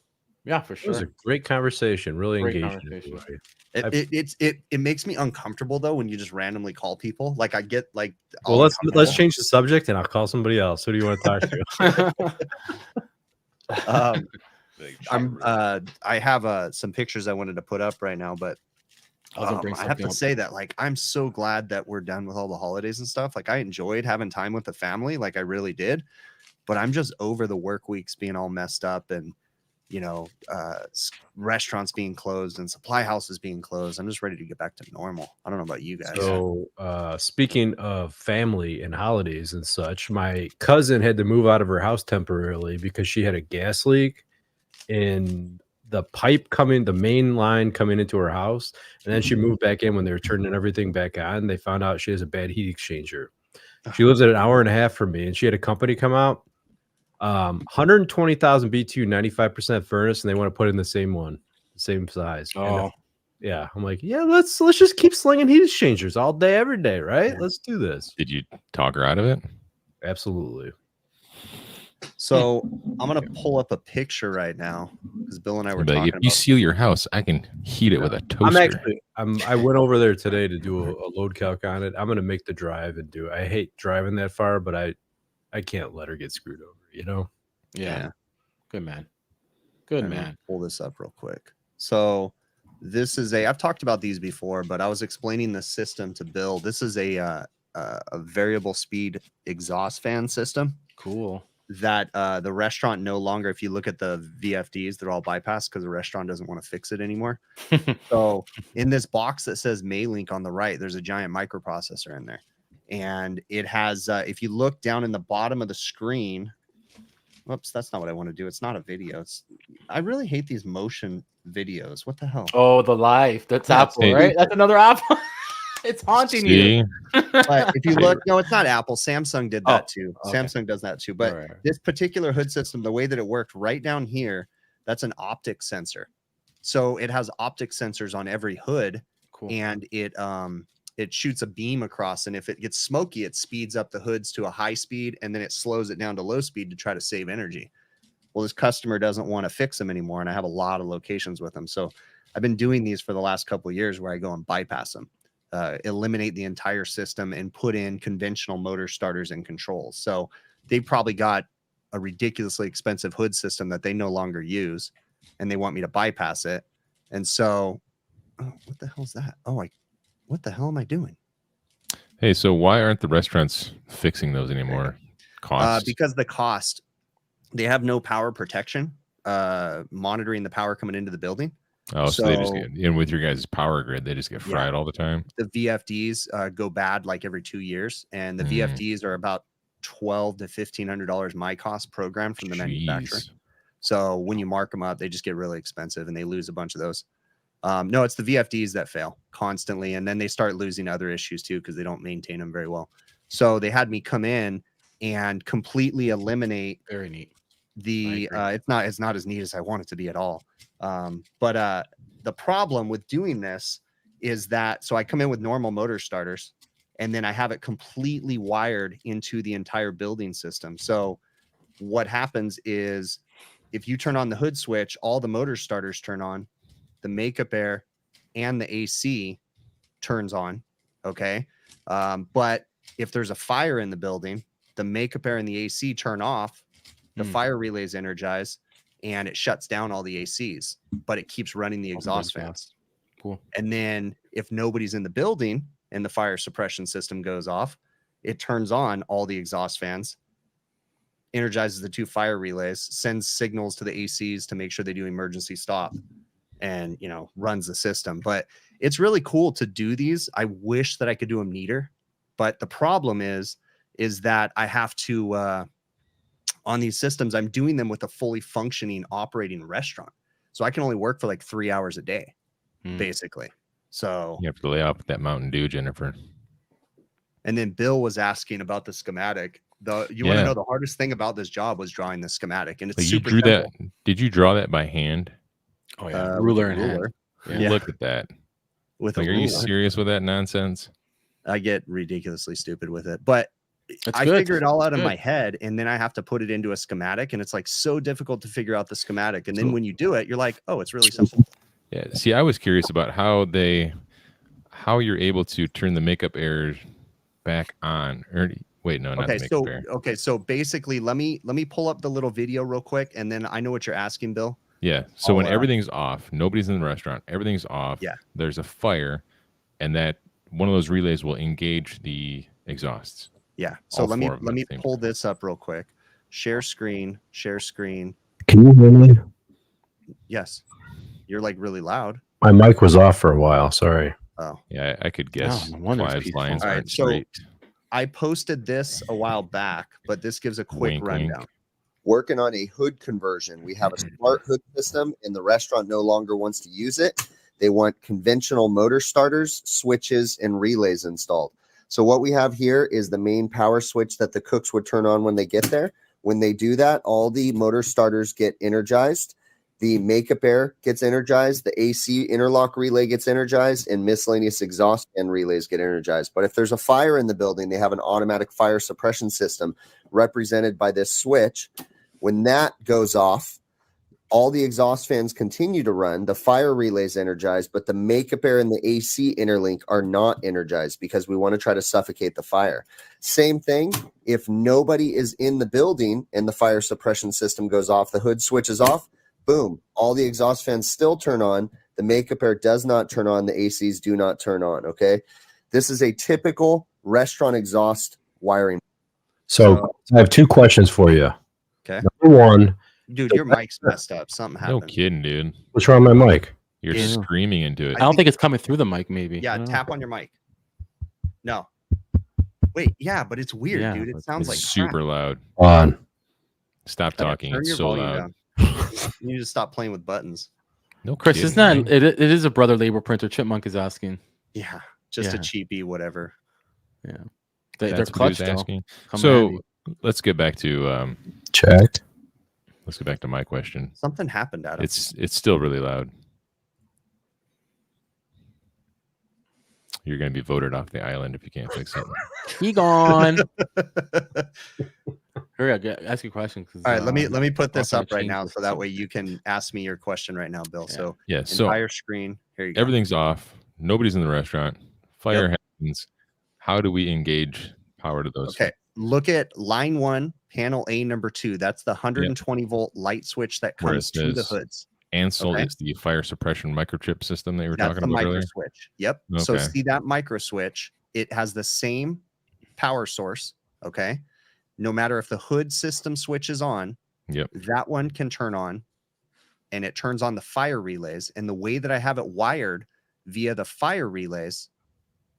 [SPEAKER 4] Yeah, for
[SPEAKER 3] It was a
[SPEAKER 4] sure.
[SPEAKER 3] great conversation. Really
[SPEAKER 4] Great
[SPEAKER 3] engaging.
[SPEAKER 4] conversation.
[SPEAKER 3] everybody.
[SPEAKER 1] it makes me uncomfortable though when you just randomly call people. Like I get like,
[SPEAKER 3] Well,
[SPEAKER 1] all
[SPEAKER 3] let's
[SPEAKER 1] uncomfortable.
[SPEAKER 3] change the subject, and I'll call somebody else. Who do you want to talk to?
[SPEAKER 1] I have some pictures I wanted to put up right now, but
[SPEAKER 4] I was gonna bring
[SPEAKER 1] I have
[SPEAKER 4] something
[SPEAKER 1] to
[SPEAKER 4] up.
[SPEAKER 1] say that like I'm so glad that we're done with all the holidays and stuff. Like I enjoyed having time with the family, like I really did. But I'm just over the work weeks being all messed up, and restaurants being closed and supply houses being closed. I'm just ready to get back to normal. I don't know about you guys.
[SPEAKER 3] So, speaking of family and holidays and such, my cousin had to move out of her house temporarily because she had a gas leak in the the main line coming into her house. And then she moved back in when they were turning everything back on. They found out she has a bad heat exchanger. She lives at an hour and a half from me, and she had a company come out. 120,000 BTU, 95% furnace, and they want to put in the same one, same size. And
[SPEAKER 4] Oh,
[SPEAKER 3] yeah, I'm like, yeah, let's just keep slinging heat exchangers all day, every day, right? Let's do this.
[SPEAKER 2] Did you talk her out of it?
[SPEAKER 3] Absolutely.
[SPEAKER 1] So I'm gonna pull up a picture right now because Bill and I were
[SPEAKER 2] But
[SPEAKER 1] talking
[SPEAKER 2] if you
[SPEAKER 1] about.
[SPEAKER 2] seal your house, I can heat it with a toaster.
[SPEAKER 3] I went over there today to do a load calc on it. I'm gonna make the drive and do it. I hate driving that far, but I can't let her get screwed over, you know?
[SPEAKER 4] Yeah. Good man. Good
[SPEAKER 1] I'm gonna
[SPEAKER 4] man.
[SPEAKER 1] pull this up real quick. So this is I've talked about these before, but I was explaining the system to Bill. This is a variable speed exhaust fan system
[SPEAKER 4] Cool.
[SPEAKER 1] that the restaurant no longer, if you look at the VFDs, they're all bypassed because the restaurant doesn't want to fix it anymore. So in this box that says Maylink on the right, there's a giant microprocessor in there. And it has, if you look down in the bottom of the screen, whoops, that's not what I want to do. It's not a video. I really hate these motion videos. What the hell?
[SPEAKER 4] Oh, the live. That's
[SPEAKER 1] Yeah,
[SPEAKER 4] Apple,
[SPEAKER 1] it's
[SPEAKER 4] right? That's another Apple. It's haunting you.
[SPEAKER 1] But if you look, no, it's not Apple. Samsung did that too.
[SPEAKER 4] Okay.
[SPEAKER 1] Samsung does that too. But
[SPEAKER 4] Right.
[SPEAKER 1] this particular hood system, the way that it worked right down here, that's an optic sensor. So it has optic sensors on every hood,
[SPEAKER 4] Cool.
[SPEAKER 1] and it shoots a beam across. And if it gets smoky, it speeds up the hoods to a high speed, and then it slows it down to low speed to try to save energy. Well, this customer doesn't want to fix them anymore, and I have a lot of locations with them. So I've been doing these for the last couple of years where I go and bypass them. Eliminate the entire system and put in conventional motor starters and controls. So they probably got a ridiculously expensive hood system that they no longer use, and they want me to bypass it. And so, what the hell is that? What the hell am I doing?
[SPEAKER 2] Hey, so why aren't the restaurants fixing those anymore? Cost?
[SPEAKER 1] Because the cost. They have no power protection, monitoring the power coming into the building.
[SPEAKER 2] Oh, so they just get in with your guys' power grid. They just get fried all the time.
[SPEAKER 1] The VFDs go bad like every 2 years, and the VFDs are about $1,200 to $1,500 my cost program from the manufacturer. So when you mark them up, they just get really expensive, and they lose a bunch of those. No, it's the VFDs that fail constantly, and then they start losing other issues too because they don't maintain them very well. So they had me come in and completely eliminate.
[SPEAKER 4] Very neat.
[SPEAKER 1] It's not as neat as I want it to be at all. But the problem with doing this is that, so I come in with normal motor starters, and then I have it completely wired into the entire building system. So what happens is if you turn on the hood switch, all the motor starters turn on, the makeup air and the AC turns on. Okay. But if there's a fire in the building, the makeup air and the AC turn off, the fire relays energize, and it shuts down all the ACs, but it keeps running the exhaust fans.
[SPEAKER 4] Cool.
[SPEAKER 1] And then if nobody's in the building and the fire suppression system goes off, it turns on all the exhaust fans, energizes the 2 fire relays, sends signals to the ACs to make sure they do emergency stop, and, runs the system. But it's really cool to do these. I wish that I could do them neater, but the problem is that I have to, on these systems, I'm doing them with a fully functioning operating restaurant. So I can only work for like 3 hours a day, basically. So
[SPEAKER 2] you have to lay off that Mountain Dew, Jennifer.
[SPEAKER 1] And then Bill was asking about the schematic. You want to know the hardest thing about this job was drawing the schematic, and it's super
[SPEAKER 2] drew
[SPEAKER 1] simple.
[SPEAKER 2] that. Did you draw that by hand?
[SPEAKER 4] Oh yeah, ruler in hand.
[SPEAKER 1] Yeah.
[SPEAKER 2] Look at that.
[SPEAKER 1] With
[SPEAKER 2] are you serious with that nonsense?
[SPEAKER 1] I get ridiculously stupid with it, but I
[SPEAKER 4] good.
[SPEAKER 1] figure it all out in my head, and then I have to put it into a schematic, and it's like so difficult to figure out the schematic. And then when you do it, you're like, oh, it's really simple.
[SPEAKER 2] Yeah. See, I was curious about how you're able to turn the makeup air back on. Or wait, no, not the makeup air.
[SPEAKER 1] Okay, so basically, let me pull up the little video real quick, and then I know what you're asking, Bill.
[SPEAKER 2] Yeah. So when everything's off, nobody's in the restaurant, everything's off.
[SPEAKER 1] Yeah.
[SPEAKER 2] There's a fire, and that one of those relays will engage the exhausts.
[SPEAKER 1] Yeah. So let me pull this up real quick. Share screen.
[SPEAKER 3] Can you hear me?
[SPEAKER 1] Yes. You're like really loud.
[SPEAKER 3] My mic was off for a while. Sorry.
[SPEAKER 1] Oh.
[SPEAKER 2] Yeah, I could guess.
[SPEAKER 4] no wonder it's
[SPEAKER 2] Clive's
[SPEAKER 4] peaceful.
[SPEAKER 2] lines
[SPEAKER 1] All right,
[SPEAKER 2] aren't
[SPEAKER 1] so
[SPEAKER 2] straight.
[SPEAKER 1] I posted this a while back, but this gives a quick
[SPEAKER 2] Wink,
[SPEAKER 1] rundown.
[SPEAKER 2] wink.
[SPEAKER 7] Working on a hood conversion. We have a smart hood system, and the restaurant no longer wants to use it. They want conventional motor starters, switches, and relays installed. So what we have here is the main power switch that the cooks would turn on when they get there. When they do that, all the motor starters get energized, the makeup air gets energized, the AC interlock relay gets energized, and miscellaneous exhaust fan relays get energized. But if there's a fire in the building, they have an automatic fire suppression system represented by this switch. When that goes off, all the exhaust fans continue to run, the fire relays energized, but the makeup air and the AC interlink are not energized because we want to try to suffocate the fire. Same thing, if nobody is in the building and the fire suppression system goes off, the hood switches off, boom, all the exhaust fans still turn on, the makeup air does not turn on, the ACs do not turn on, okay? This is a typical restaurant exhaust wiring.
[SPEAKER 3] So I have 2 questions for you.
[SPEAKER 1] Okay.
[SPEAKER 3] Number 1,
[SPEAKER 1] Dude, your mic's messed up. Something
[SPEAKER 2] No
[SPEAKER 1] happened.
[SPEAKER 2] kidding, dude.
[SPEAKER 3] what's wrong with my mic?
[SPEAKER 2] You're
[SPEAKER 1] Yeah.
[SPEAKER 2] screaming into it.
[SPEAKER 4] I don't think it's coming through the mic. Maybe.
[SPEAKER 1] Yeah,
[SPEAKER 4] I don't know.
[SPEAKER 1] tap on your mic. No. Wait, yeah, but it's weird,
[SPEAKER 4] Yeah,
[SPEAKER 1] dude. It
[SPEAKER 4] but
[SPEAKER 1] sounds
[SPEAKER 2] It's
[SPEAKER 1] like
[SPEAKER 2] super
[SPEAKER 1] crap.
[SPEAKER 2] loud.
[SPEAKER 3] On.
[SPEAKER 2] Stop
[SPEAKER 1] Okay,
[SPEAKER 2] talking.
[SPEAKER 1] turn
[SPEAKER 2] It's
[SPEAKER 1] your
[SPEAKER 2] so
[SPEAKER 1] volume
[SPEAKER 2] loud.
[SPEAKER 1] down. You need to stop playing with buttons.
[SPEAKER 2] No,
[SPEAKER 4] Chris,
[SPEAKER 2] kidding,
[SPEAKER 4] isn't that
[SPEAKER 2] man.
[SPEAKER 4] it is a brother label printer? Chipmunk is asking.
[SPEAKER 1] Yeah, just a
[SPEAKER 4] Yeah.
[SPEAKER 1] cheapie, whatever.
[SPEAKER 4] Yeah, they're
[SPEAKER 2] That's what he
[SPEAKER 4] clutch
[SPEAKER 2] was
[SPEAKER 4] though.
[SPEAKER 2] asking.
[SPEAKER 4] Come
[SPEAKER 2] So
[SPEAKER 4] handy.
[SPEAKER 2] let's get back to
[SPEAKER 3] Checked.
[SPEAKER 2] let's get back to my question.
[SPEAKER 1] Something happened, Adam.
[SPEAKER 2] It's still really loud. You're going to be voted off the island if you can't fix it.
[SPEAKER 4] He gone. Hurry up, ask your question.
[SPEAKER 1] All right, let me put this
[SPEAKER 4] trying
[SPEAKER 1] up
[SPEAKER 4] to
[SPEAKER 1] right
[SPEAKER 4] change
[SPEAKER 1] now
[SPEAKER 4] this
[SPEAKER 1] so
[SPEAKER 4] or
[SPEAKER 1] that way
[SPEAKER 4] something.
[SPEAKER 1] you can ask me your question right now, Bill.
[SPEAKER 4] Yeah.
[SPEAKER 1] So
[SPEAKER 2] Yeah. So
[SPEAKER 1] entire screen. Here you go.
[SPEAKER 2] everything's off. Nobody's in the restaurant. Fire happens. How do we engage power to those?
[SPEAKER 1] Okay, look at line 1, panel A number 2. That's the 120 volt light switch that
[SPEAKER 2] Where it
[SPEAKER 1] comes to the
[SPEAKER 2] says
[SPEAKER 1] hoods.
[SPEAKER 2] Ansel
[SPEAKER 1] Okay.
[SPEAKER 2] is the fire suppression microchip system that you were
[SPEAKER 1] That's
[SPEAKER 2] talking
[SPEAKER 1] the
[SPEAKER 2] about
[SPEAKER 1] micro
[SPEAKER 2] earlier.
[SPEAKER 1] switch. Yep. So
[SPEAKER 2] Okay.
[SPEAKER 1] see that micro switch? It has the same power source. Okay. No matter if the hood system switch is on,
[SPEAKER 2] Yep.
[SPEAKER 1] that one can turn on, and it turns on the fire relays. And the way that I have it wired via the fire relays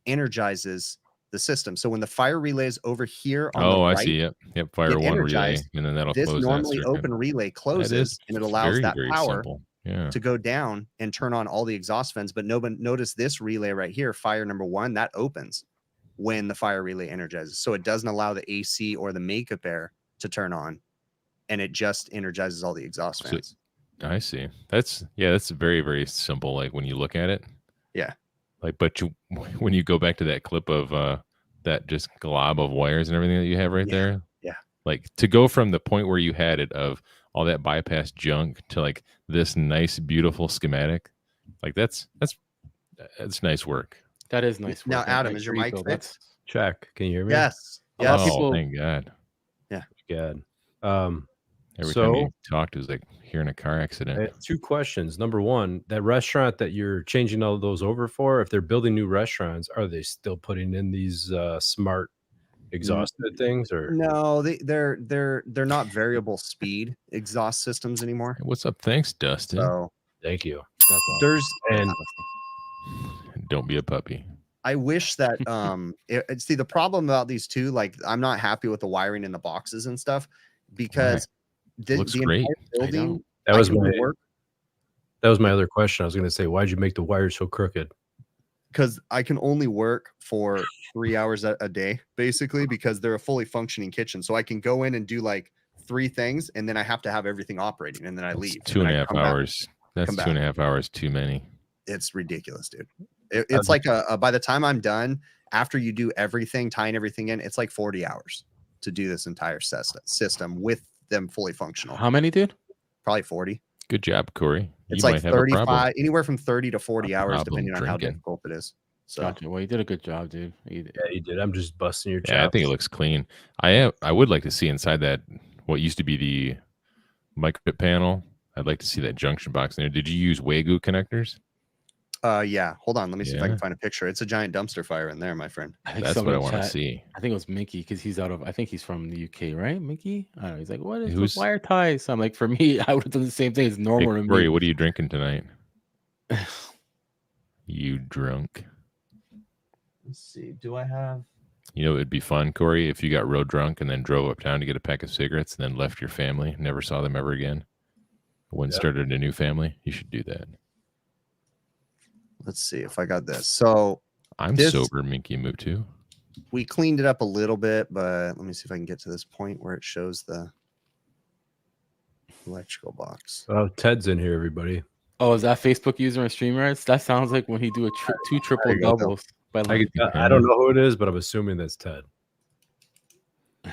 [SPEAKER 1] energizes the system. So when the fire relays over here on the
[SPEAKER 2] Oh, I
[SPEAKER 1] right,
[SPEAKER 2] see. Yep. Fire
[SPEAKER 1] get
[SPEAKER 2] one relay,
[SPEAKER 1] energized,
[SPEAKER 2] and then that'll
[SPEAKER 1] this
[SPEAKER 2] close
[SPEAKER 1] normally
[SPEAKER 2] that circuit.
[SPEAKER 1] open relay
[SPEAKER 2] That
[SPEAKER 1] closes,
[SPEAKER 2] is
[SPEAKER 1] and it allows
[SPEAKER 2] very,
[SPEAKER 1] that
[SPEAKER 2] very
[SPEAKER 1] power
[SPEAKER 2] simple. Yeah.
[SPEAKER 1] to go down and turn on all the exhaust fans. But notice this relay right here, fire number 1, that opens when the fire relay energizes. So it doesn't allow the AC or the makeup air to turn on, and it just energizes all the exhaust
[SPEAKER 2] So-
[SPEAKER 1] fans.
[SPEAKER 2] I see. That's very, very simple. Like when you look at it.
[SPEAKER 1] Yeah.
[SPEAKER 2] Like, but when you go back to that clip of that just glob of wires and everything that you have right
[SPEAKER 1] Yeah,
[SPEAKER 2] there.
[SPEAKER 1] yeah.
[SPEAKER 2] Like to go from the point where you had it of all that bypass junk to like this nice, beautiful schematic. Like that's nice work.
[SPEAKER 4] That is nice.
[SPEAKER 1] Now,
[SPEAKER 4] work.
[SPEAKER 1] Adam,
[SPEAKER 4] I
[SPEAKER 1] is your
[SPEAKER 4] agree,
[SPEAKER 1] mic
[SPEAKER 4] Bill.
[SPEAKER 1] fixed?
[SPEAKER 3] Check. Can you hear me?
[SPEAKER 1] Yes.
[SPEAKER 4] A lot of
[SPEAKER 1] Yes.
[SPEAKER 2] Oh,
[SPEAKER 4] people-
[SPEAKER 2] thank God.
[SPEAKER 3] Good.
[SPEAKER 2] Every
[SPEAKER 3] So-
[SPEAKER 2] time you talked, it was like hearing a car
[SPEAKER 3] I
[SPEAKER 2] accident.
[SPEAKER 3] have 2 questions. Number 1, that restaurant that you're changing all those over for, if they're building new restaurants, are they still putting in these smart exhaust things or
[SPEAKER 1] No, they're not variable speed exhaust systems anymore.
[SPEAKER 2] What's up? Thanks, Dustin.
[SPEAKER 1] So
[SPEAKER 3] thank you.
[SPEAKER 4] That's all.
[SPEAKER 1] there's
[SPEAKER 3] And
[SPEAKER 2] Don't be a puppy.
[SPEAKER 1] I wish that see the problem about these two, like I'm not happy with the wiring in the boxes and stuff because
[SPEAKER 2] Looks great.
[SPEAKER 1] building
[SPEAKER 3] that was
[SPEAKER 1] I can
[SPEAKER 3] my
[SPEAKER 1] work
[SPEAKER 3] that was my other question. I was going to say, why'd you make the wires so crooked?
[SPEAKER 1] because I can only work for 3 hours a day, basically, because they're a fully functioning kitchen. So I can go in and do like 3 things, and then I have to have everything operating, and then I
[SPEAKER 2] That's
[SPEAKER 1] leave.
[SPEAKER 2] two
[SPEAKER 1] and
[SPEAKER 2] and
[SPEAKER 1] then
[SPEAKER 2] a
[SPEAKER 1] I
[SPEAKER 2] half
[SPEAKER 1] come back.
[SPEAKER 2] hours. That's
[SPEAKER 1] come
[SPEAKER 2] 2.5 hours too many.
[SPEAKER 1] It's ridiculous, dude. It's like by the time I'm done, after you do everything, tying everything in, it's like 40 hours to do this entire system with them fully functional.
[SPEAKER 4] How many, dude?
[SPEAKER 1] Probably 40.
[SPEAKER 2] Good job, Corey.
[SPEAKER 1] It's
[SPEAKER 2] You
[SPEAKER 1] like
[SPEAKER 2] might have a problem.
[SPEAKER 1] 35, anywhere from 30 to 40
[SPEAKER 2] A
[SPEAKER 1] hours,
[SPEAKER 2] problem
[SPEAKER 1] depending on how
[SPEAKER 2] drinking.
[SPEAKER 1] difficult it is. So
[SPEAKER 4] Gotcha. Well, you did a good job, dude. You did.
[SPEAKER 3] Yeah, you did. I'm just busting your chops.
[SPEAKER 2] Yeah, I think it looks clean. I would like to see inside that what used to be the microchip panel. I'd like to see that junction box in there. Did you use Wagyu connectors?
[SPEAKER 1] yeah. Hold on. Let me see if I
[SPEAKER 2] Yeah.
[SPEAKER 1] can find a picture. It's a giant dumpster fire in there, my friend.
[SPEAKER 4] I think
[SPEAKER 2] That's what
[SPEAKER 4] someone
[SPEAKER 2] I
[SPEAKER 4] in
[SPEAKER 2] want to
[SPEAKER 4] chat-
[SPEAKER 2] see.
[SPEAKER 4] I think it was Mickey because he's I think he's from the UK, right? Mickey? I don't know. He's like, what is
[SPEAKER 2] Who's-
[SPEAKER 4] this wire ties? So I'm like, for me, I would have done the same thing. It's
[SPEAKER 2] Hey,
[SPEAKER 4] normal to
[SPEAKER 2] Corey,
[SPEAKER 4] me.
[SPEAKER 2] what are you drinking tonight? You drunk.
[SPEAKER 1] Let's see. Do I have?
[SPEAKER 2] You know, it'd be fun, Corey, if you got real drunk and then drove uptown to get a pack of cigarettes and then left your family, never saw them ever again. When started a new family, you should do that.
[SPEAKER 1] Let's see if I got this. So
[SPEAKER 2] I'm
[SPEAKER 1] This-
[SPEAKER 2] sober, Minky Moo too.
[SPEAKER 1] we cleaned it up a little bit, but let me see if I can get to this point where it shows the. Electrical box.
[SPEAKER 3] Oh, Ted's in here, everybody.
[SPEAKER 4] Oh, is that Facebook user and streamer? That sounds like when he do two triple
[SPEAKER 1] There you go, Bill.
[SPEAKER 4] doubles. By
[SPEAKER 3] I don't know who it is, but I'm assuming that's Ted.
[SPEAKER 2] I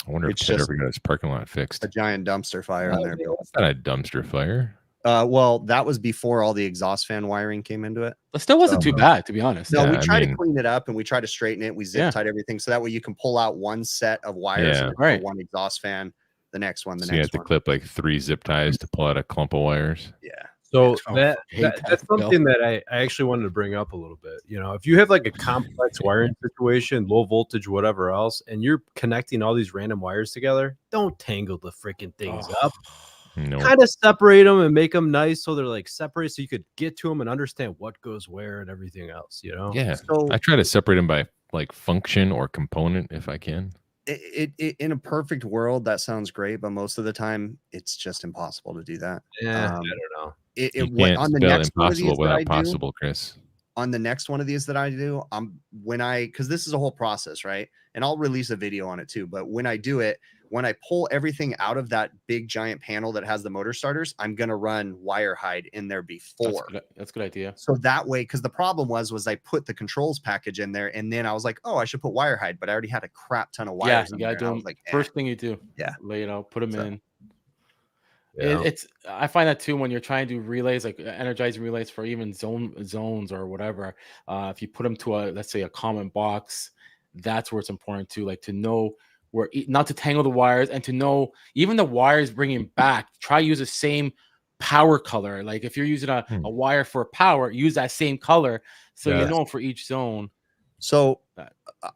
[SPEAKER 2] wonder
[SPEAKER 1] It's
[SPEAKER 2] if Ted
[SPEAKER 1] just
[SPEAKER 2] ever got his parking lot fixed.
[SPEAKER 1] A giant dumpster fire in there, Bill.
[SPEAKER 2] It's not a dumpster fire.
[SPEAKER 1] Well, that was before all the exhaust fan wiring came into it.
[SPEAKER 4] It still wasn't too bad, to be honest.
[SPEAKER 1] No,
[SPEAKER 2] Yeah,
[SPEAKER 1] we
[SPEAKER 2] I
[SPEAKER 1] try to
[SPEAKER 2] mean-
[SPEAKER 1] clean it up and we try to straighten it. We zip tied everything so that way you can pull out one set of wires,
[SPEAKER 2] Yeah.
[SPEAKER 1] and
[SPEAKER 4] Right.
[SPEAKER 1] one exhaust fan, the next one, the
[SPEAKER 2] So you have
[SPEAKER 1] next
[SPEAKER 2] to
[SPEAKER 1] one.
[SPEAKER 2] clip like 3 zip ties to pull out a clump of wires.
[SPEAKER 1] Yeah.
[SPEAKER 3] So
[SPEAKER 4] Oh, hate
[SPEAKER 3] that's
[SPEAKER 4] that, Bill.
[SPEAKER 3] something that I actually wanted to bring up a little bit. You know, if you have like a complex wiring situation, low voltage, whatever else, and you're connecting all these random wires together, don't tangle the freaking things up.
[SPEAKER 2] No.
[SPEAKER 3] Kind of separate them and make them nice so they're like separate so you could get to them and understand what goes where and everything else, you know?
[SPEAKER 2] Yeah.
[SPEAKER 1] So
[SPEAKER 2] I try to separate them by like function or component if I can.
[SPEAKER 1] it in a perfect world that sounds great, but most of the time it's just impossible to do that.
[SPEAKER 3] Yeah, I
[SPEAKER 1] Um,
[SPEAKER 3] don't know.
[SPEAKER 2] You can't
[SPEAKER 1] on the
[SPEAKER 2] spell
[SPEAKER 1] next one of these
[SPEAKER 2] impossible
[SPEAKER 1] that I
[SPEAKER 2] without
[SPEAKER 1] do,
[SPEAKER 2] possible, Chris.
[SPEAKER 1] on the next one of these that I do, because this is a whole process, right? And I'll release a video on it too. But when I do it, when I pull everything out of that big giant panel that has the motor starters, I'm gonna run wire hide in there before.
[SPEAKER 4] That's a good idea.
[SPEAKER 1] So that way, because the problem was I put the controls package in there, and then I was like, oh, I should put wire hide, but I already had a crap ton of wires.
[SPEAKER 4] Yeah,
[SPEAKER 1] in
[SPEAKER 4] you
[SPEAKER 1] there,
[SPEAKER 4] gotta do
[SPEAKER 1] and I
[SPEAKER 4] them.
[SPEAKER 1] was like,
[SPEAKER 4] First thing you do.
[SPEAKER 1] Yeah.
[SPEAKER 4] Lay it out, put them
[SPEAKER 1] So-
[SPEAKER 4] in.
[SPEAKER 3] Yeah.
[SPEAKER 4] It's I find that too when you're trying to do relays, like energizing relays for even zones or whatever. If you put them to let's say a common box, that's where it's important to like to know where not to tangle the wires and to know even the wires bringing back. Try use the same power color. Like if you're using a wire for power, use that same color so you know for each zone.
[SPEAKER 1] So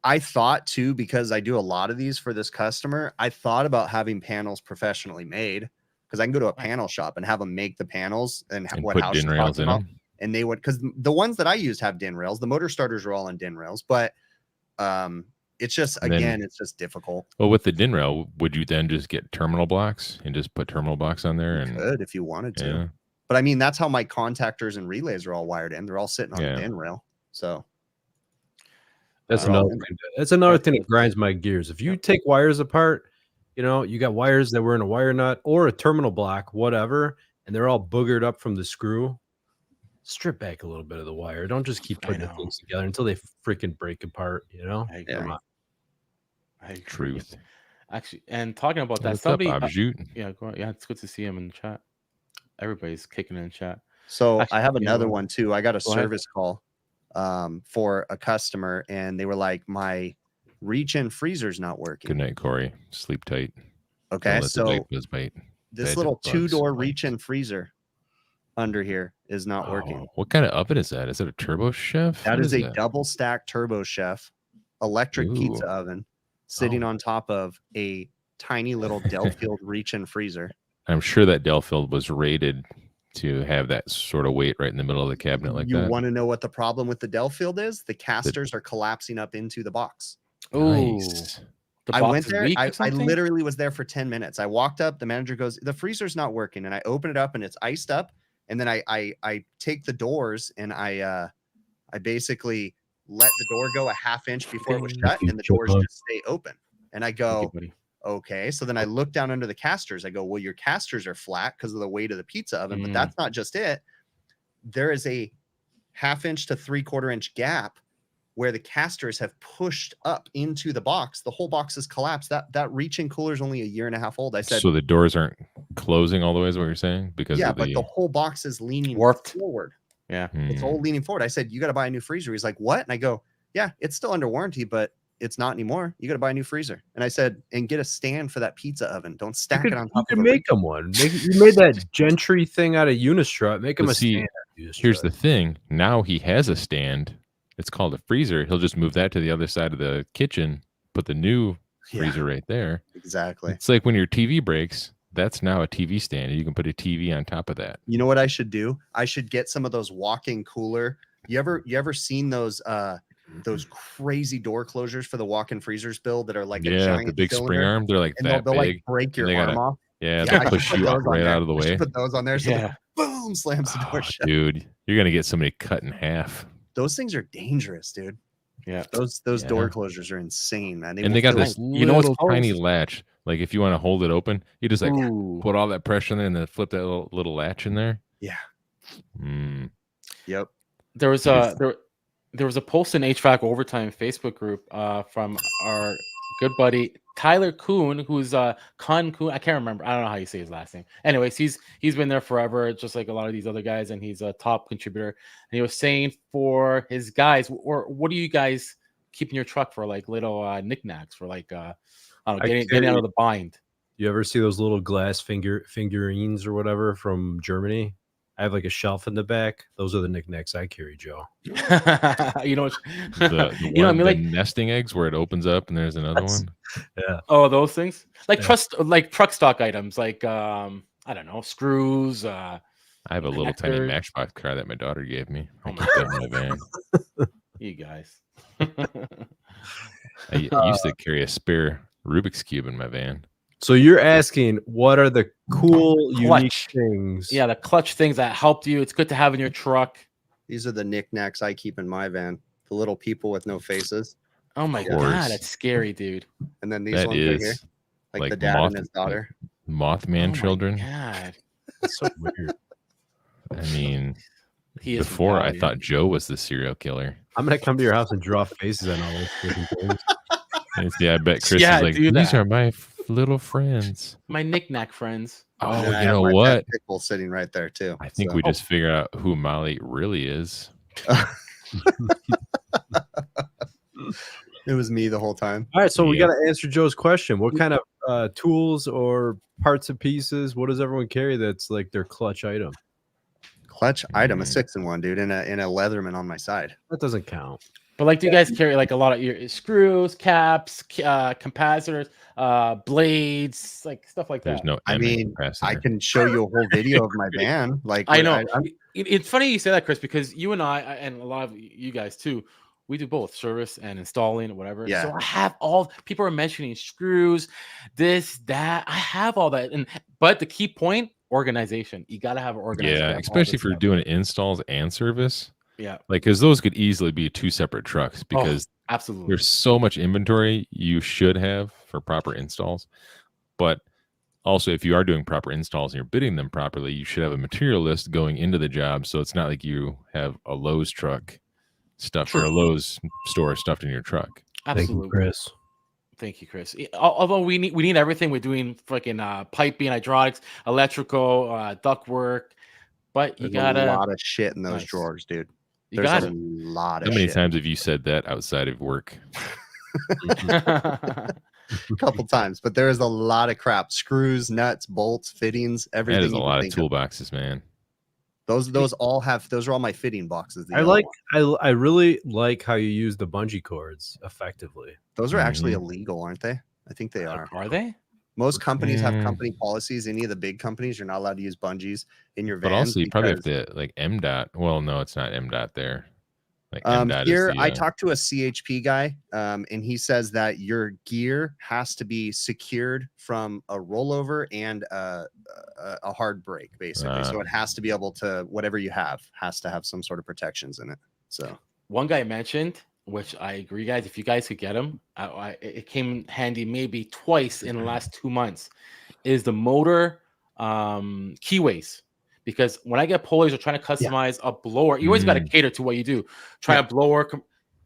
[SPEAKER 1] I thought too, because I do a lot of these for this customer, I thought about having panels professionally made. Because I can go to a panel shop and have them make the panels and what
[SPEAKER 2] put
[SPEAKER 1] house
[SPEAKER 2] DIN
[SPEAKER 1] you're
[SPEAKER 2] rails
[SPEAKER 1] talking
[SPEAKER 2] in
[SPEAKER 1] about.
[SPEAKER 2] them.
[SPEAKER 1] And they would, because the ones that I used have DIN rails. The motor starters are all on DIN rails, but it's just
[SPEAKER 2] And then-
[SPEAKER 1] again, it's just difficult.
[SPEAKER 2] Well, with the DIN rail, would you then just get terminal blocks and just put terminal blocks on there?
[SPEAKER 1] You
[SPEAKER 2] And
[SPEAKER 1] could if you wanted to,
[SPEAKER 2] yeah,
[SPEAKER 1] but I mean that's how my contactors and relays are all wired in. They're all sitting on
[SPEAKER 2] Yeah.
[SPEAKER 1] a DIN rail. So
[SPEAKER 3] That's
[SPEAKER 1] Well,
[SPEAKER 3] another thing. That's another thing that grinds my gears. If you take wires apart, you know, you got wires that were in a wire nut or a terminal block, whatever, and they're all boogered up from the screw. Strip back a little bit of the wire. Don't just keep putting the
[SPEAKER 4] know.
[SPEAKER 3] things together until they freaking break apart, you know?
[SPEAKER 4] I
[SPEAKER 1] Yeah.
[SPEAKER 4] agree. I agree.
[SPEAKER 2] truth.
[SPEAKER 4] Actually, and talking about that,
[SPEAKER 2] What's up,
[SPEAKER 4] somebody,
[SPEAKER 2] Abjute?
[SPEAKER 4] yeah, go on. Yeah, it's good to see him in the chat. Everybody's kicking in the chat.
[SPEAKER 1] So
[SPEAKER 4] Actually,
[SPEAKER 1] I have
[SPEAKER 4] yeah,
[SPEAKER 1] another
[SPEAKER 4] go-
[SPEAKER 1] one too. I got a
[SPEAKER 4] go ahead.
[SPEAKER 1] service call for a customer, and they were like, my reach-in freezer's not working.
[SPEAKER 2] Good night, Corey. Sleep tight.
[SPEAKER 1] Okay,
[SPEAKER 2] Don't let the
[SPEAKER 1] so
[SPEAKER 2] bite buzz bite.
[SPEAKER 1] this
[SPEAKER 2] Bed
[SPEAKER 1] little
[SPEAKER 2] bugs
[SPEAKER 1] two-door
[SPEAKER 2] bite.
[SPEAKER 1] reach-in freezer under here is not working.
[SPEAKER 2] Oh, what kind of oven is that? Is it a turbo chef?
[SPEAKER 1] That
[SPEAKER 2] What
[SPEAKER 1] is a
[SPEAKER 2] that?
[SPEAKER 1] double stack turbo chef electric pizza
[SPEAKER 2] Ooh.
[SPEAKER 1] oven sitting
[SPEAKER 3] Oh.
[SPEAKER 1] on top of a tiny little Delfield reach-in freezer.
[SPEAKER 2] I'm sure that Delfield was rated to have that sort of weight right in the middle of the cabinet like
[SPEAKER 1] You
[SPEAKER 2] that.
[SPEAKER 1] want to know what the problem with the Delfield is? The casters are collapsing up into the box.
[SPEAKER 2] Nice.
[SPEAKER 4] The
[SPEAKER 1] I
[SPEAKER 4] box
[SPEAKER 1] went
[SPEAKER 4] is
[SPEAKER 1] there.
[SPEAKER 4] weak or
[SPEAKER 1] I
[SPEAKER 4] something?
[SPEAKER 1] literally was there for 10 minutes. I walked up. The manager goes, the freezer's not working. And I open it up and it's iced up. And then I take the doors and I basically let the door go a half inch before it was shut and the doors just stay open. And I
[SPEAKER 4] Thank
[SPEAKER 1] go,
[SPEAKER 4] you, buddy.
[SPEAKER 1] okay. So then I look down under the casters. I go, well, your casters are flat because of the weight of the pizza oven, but that's not just it. There is a 1/2 inch to 3/4 inch gap where the casters have pushed up into the box. The whole box is collapsed. That reach-in cooler is only 1.5 years old. I said,
[SPEAKER 2] So the doors aren't closing all the way is what you're saying? Because
[SPEAKER 1] yeah,
[SPEAKER 2] of
[SPEAKER 1] but
[SPEAKER 2] the,
[SPEAKER 1] the whole box is leaning
[SPEAKER 4] Warped.
[SPEAKER 1] forward.
[SPEAKER 4] Yeah.
[SPEAKER 1] It's
[SPEAKER 2] Hmm.
[SPEAKER 1] all leaning forward. I said, you got to buy a new freezer. He's like, what? And I go, yeah, it's still under warranty, but it's not anymore. You got to buy a new freezer. And I said, and get a stand for that pizza oven. Don't stack it on
[SPEAKER 3] You
[SPEAKER 1] top
[SPEAKER 3] can
[SPEAKER 1] of a
[SPEAKER 3] make them one. You made that Gentry thing out of Unistrut. Make them
[SPEAKER 2] But
[SPEAKER 3] a
[SPEAKER 2] see,
[SPEAKER 3] stand. out of
[SPEAKER 2] Here's
[SPEAKER 3] Unistrut.
[SPEAKER 2] the thing. Now he has a stand. It's called a freezer. He'll just move that to the other side of the kitchen, put the new
[SPEAKER 1] Yeah,
[SPEAKER 2] freezer right there.
[SPEAKER 1] exactly.
[SPEAKER 2] It's like when your TV breaks, that's now a TV stand. You can put a TV on top of that.
[SPEAKER 1] You know what I should do? I should get some of those walk-in cooler. You ever seen those crazy door closures for the walk-in freezers, Bill, that are like a
[SPEAKER 2] Yeah,
[SPEAKER 1] giant
[SPEAKER 2] the big spring
[SPEAKER 1] cylinder,
[SPEAKER 2] arm. They're like
[SPEAKER 1] and
[SPEAKER 2] that
[SPEAKER 1] they'll
[SPEAKER 2] big.
[SPEAKER 1] like break your
[SPEAKER 2] they
[SPEAKER 1] arm
[SPEAKER 2] gotta-
[SPEAKER 1] off.
[SPEAKER 2] Yeah,
[SPEAKER 1] I
[SPEAKER 2] they'll
[SPEAKER 1] should
[SPEAKER 2] push
[SPEAKER 1] put
[SPEAKER 2] you
[SPEAKER 1] those
[SPEAKER 2] up
[SPEAKER 1] on
[SPEAKER 2] right
[SPEAKER 1] there.
[SPEAKER 2] out of the
[SPEAKER 1] I should
[SPEAKER 2] way.
[SPEAKER 1] put those on there. So
[SPEAKER 4] Yeah.
[SPEAKER 1] boom, slams the door
[SPEAKER 2] Oh,
[SPEAKER 1] shut.
[SPEAKER 2] dude, you're gonna get somebody cut in half.
[SPEAKER 1] Those things are dangerous, dude.
[SPEAKER 4] Yeah.
[SPEAKER 1] Those
[SPEAKER 2] Yeah.
[SPEAKER 1] door closures are insane, man.
[SPEAKER 2] And they got
[SPEAKER 1] will
[SPEAKER 2] this
[SPEAKER 1] fill-
[SPEAKER 4] You know what's
[SPEAKER 2] little tiny
[SPEAKER 4] closed?
[SPEAKER 2] latch. Like if you want to hold it open, you just like
[SPEAKER 4] Ooh.
[SPEAKER 2] put all that pressure in there and then flip that little latch in there.
[SPEAKER 1] Yeah.
[SPEAKER 2] Mm.
[SPEAKER 1] Yep.
[SPEAKER 4] There was
[SPEAKER 2] You
[SPEAKER 4] a there was a post in HVAC Overtime Facebook group from our good buddy Tyler Kuhn, who's Kuhn. I can't remember. I don't know how you say his last name. Anyways, he's been there forever, just like a lot of these other guys, and he's a top contributor. And he was saying for his guys, or what do you guys keep in your truck for, like little knickknacks for, like I don't know, getting out of the bind.
[SPEAKER 3] You ever see those little glass figurines or whatever from Germany? I have like a shelf in the back. Those are the knickknacks I carry, Joe.
[SPEAKER 4] You know,
[SPEAKER 2] The
[SPEAKER 4] you know what I mean,
[SPEAKER 2] the
[SPEAKER 4] like
[SPEAKER 2] nesting eggs where it opens up and there's another one.
[SPEAKER 3] Yeah.
[SPEAKER 4] oh, those things, like
[SPEAKER 3] Yeah.
[SPEAKER 4] truck stock items, like I don't know, screws.
[SPEAKER 2] I have a little tiny
[SPEAKER 4] connectors.
[SPEAKER 2] Matchbox car that my daughter gave me. I
[SPEAKER 4] Oh
[SPEAKER 2] keep
[SPEAKER 4] my
[SPEAKER 2] that in my van.
[SPEAKER 4] You guys.
[SPEAKER 2] I used to carry a spare Rubik's Cube in my van.
[SPEAKER 3] So you're asking what are the cool, unique
[SPEAKER 4] Clutch.
[SPEAKER 3] things?
[SPEAKER 4] Yeah, the clutch things that helped you. It's good to have in your truck.
[SPEAKER 1] These are the knickknacks I keep in my van. The little people with no faces.
[SPEAKER 4] Oh my
[SPEAKER 2] course.
[SPEAKER 4] god, that's scary, dude.
[SPEAKER 1] And then these
[SPEAKER 2] That
[SPEAKER 1] ones right here.
[SPEAKER 2] is
[SPEAKER 1] Like,
[SPEAKER 2] like
[SPEAKER 1] the dad and his daughter.
[SPEAKER 2] Mothman
[SPEAKER 4] Oh my
[SPEAKER 2] children.
[SPEAKER 4] God.
[SPEAKER 3] That's so weird.
[SPEAKER 2] I mean,
[SPEAKER 4] He is
[SPEAKER 2] before I
[SPEAKER 4] value.
[SPEAKER 2] thought Joe was the serial killer.
[SPEAKER 3] I'm gonna come to your house and draw faces on all those freaking things.
[SPEAKER 2] Yeah, I bet Chris
[SPEAKER 4] Yeah,
[SPEAKER 2] is like,
[SPEAKER 4] do
[SPEAKER 2] these
[SPEAKER 4] that.
[SPEAKER 2] are my little friends.
[SPEAKER 4] My knick-knack friends.
[SPEAKER 2] Oh,
[SPEAKER 1] And I
[SPEAKER 2] you
[SPEAKER 1] have
[SPEAKER 2] know
[SPEAKER 1] my pet
[SPEAKER 2] what?
[SPEAKER 1] Pickle sitting right there too.
[SPEAKER 2] I think
[SPEAKER 1] So-
[SPEAKER 2] we just figured out who Molly really is.
[SPEAKER 1] It was me the whole time.
[SPEAKER 3] All right, so we
[SPEAKER 2] Yep.
[SPEAKER 3] got to answer Joe's question. What kind of tools or parts and pieces? What does everyone carry that's like their clutch item?
[SPEAKER 1] Clutch item, a 6-in-1, dude, and a Leatherman on my side.
[SPEAKER 3] That doesn't count.
[SPEAKER 4] But like, do you guys carry like a lot of your screws, caps, capacitors, blades, like stuff like
[SPEAKER 2] There's
[SPEAKER 4] that?
[SPEAKER 2] no
[SPEAKER 1] I
[SPEAKER 2] M
[SPEAKER 1] mean,
[SPEAKER 2] capacitor.
[SPEAKER 1] I can show you a whole video of my van. Like
[SPEAKER 4] I know.
[SPEAKER 1] I'm-
[SPEAKER 4] It's funny you say that, Chris, because you and I, and a lot of you guys too, we do both service and installing or whatever.
[SPEAKER 1] Yeah.
[SPEAKER 4] So I have all, people are mentioning screws, this, that. I have all that. But the key point, organization. You got to have organization.
[SPEAKER 2] Yeah, especially if you're doing installs and service.
[SPEAKER 4] Yeah,
[SPEAKER 2] Like, because those could easily be two separate trucks because
[SPEAKER 4] absolutely.
[SPEAKER 2] there's so much inventory you should have for proper installs. But also, if you are doing proper installs and you're bidding them properly, you should have a material list going into the job. So it's not like you have a Lowe's truck stuffed or a Lowe's store stuffed in your truck.
[SPEAKER 4] Absolutely.
[SPEAKER 3] Thank you, Chris.
[SPEAKER 4] Thank you, Chris. Although we need everything, we're doing freaking piping, hydraulics, electrical, ductwork, but you
[SPEAKER 1] there's
[SPEAKER 4] gotta.
[SPEAKER 1] a lot of shit in those
[SPEAKER 4] Nice.
[SPEAKER 1] drawers, dude.
[SPEAKER 4] You
[SPEAKER 1] There's
[SPEAKER 4] got
[SPEAKER 1] a lot of
[SPEAKER 2] How many
[SPEAKER 1] shit.
[SPEAKER 2] times have you said that outside of work?
[SPEAKER 4] it.
[SPEAKER 1] A couple times, but there is a lot of crap: screws, nuts, bolts, fittings, everything.
[SPEAKER 2] That is a
[SPEAKER 1] you can
[SPEAKER 2] lot of
[SPEAKER 1] think
[SPEAKER 2] toolboxes, man.
[SPEAKER 1] Those all have. Those are all my fitting boxes. the
[SPEAKER 3] I
[SPEAKER 1] yellow
[SPEAKER 3] like.
[SPEAKER 1] ones.
[SPEAKER 3] I really like how you use the bungee cords effectively.
[SPEAKER 1] Those are actually
[SPEAKER 2] Mhm.
[SPEAKER 1] illegal, aren't they? I think they are.
[SPEAKER 4] Are they?
[SPEAKER 1] Most companies have
[SPEAKER 2] Mm.
[SPEAKER 1] company policies. Any of the big companies, you're not allowed to use bungees in your van.
[SPEAKER 2] But also, you probably have to like MDOT. Well, no, it's not MDOT there. Like MDOT
[SPEAKER 1] Here,
[SPEAKER 2] is the,
[SPEAKER 1] I talked to a CHP guy, and he says that your gear has to be secured from a rollover and a hard brake, basically. So it has to be able to, whatever you have, has to have some sort of protections in it. So
[SPEAKER 4] One guy mentioned, which I agree, guys. If you guys could get them, it came handy maybe twice in the last 2 months. Is the motor keyways? Because when I get pullers or trying to customize a blower, you always got to cater to what you do. Try a blower.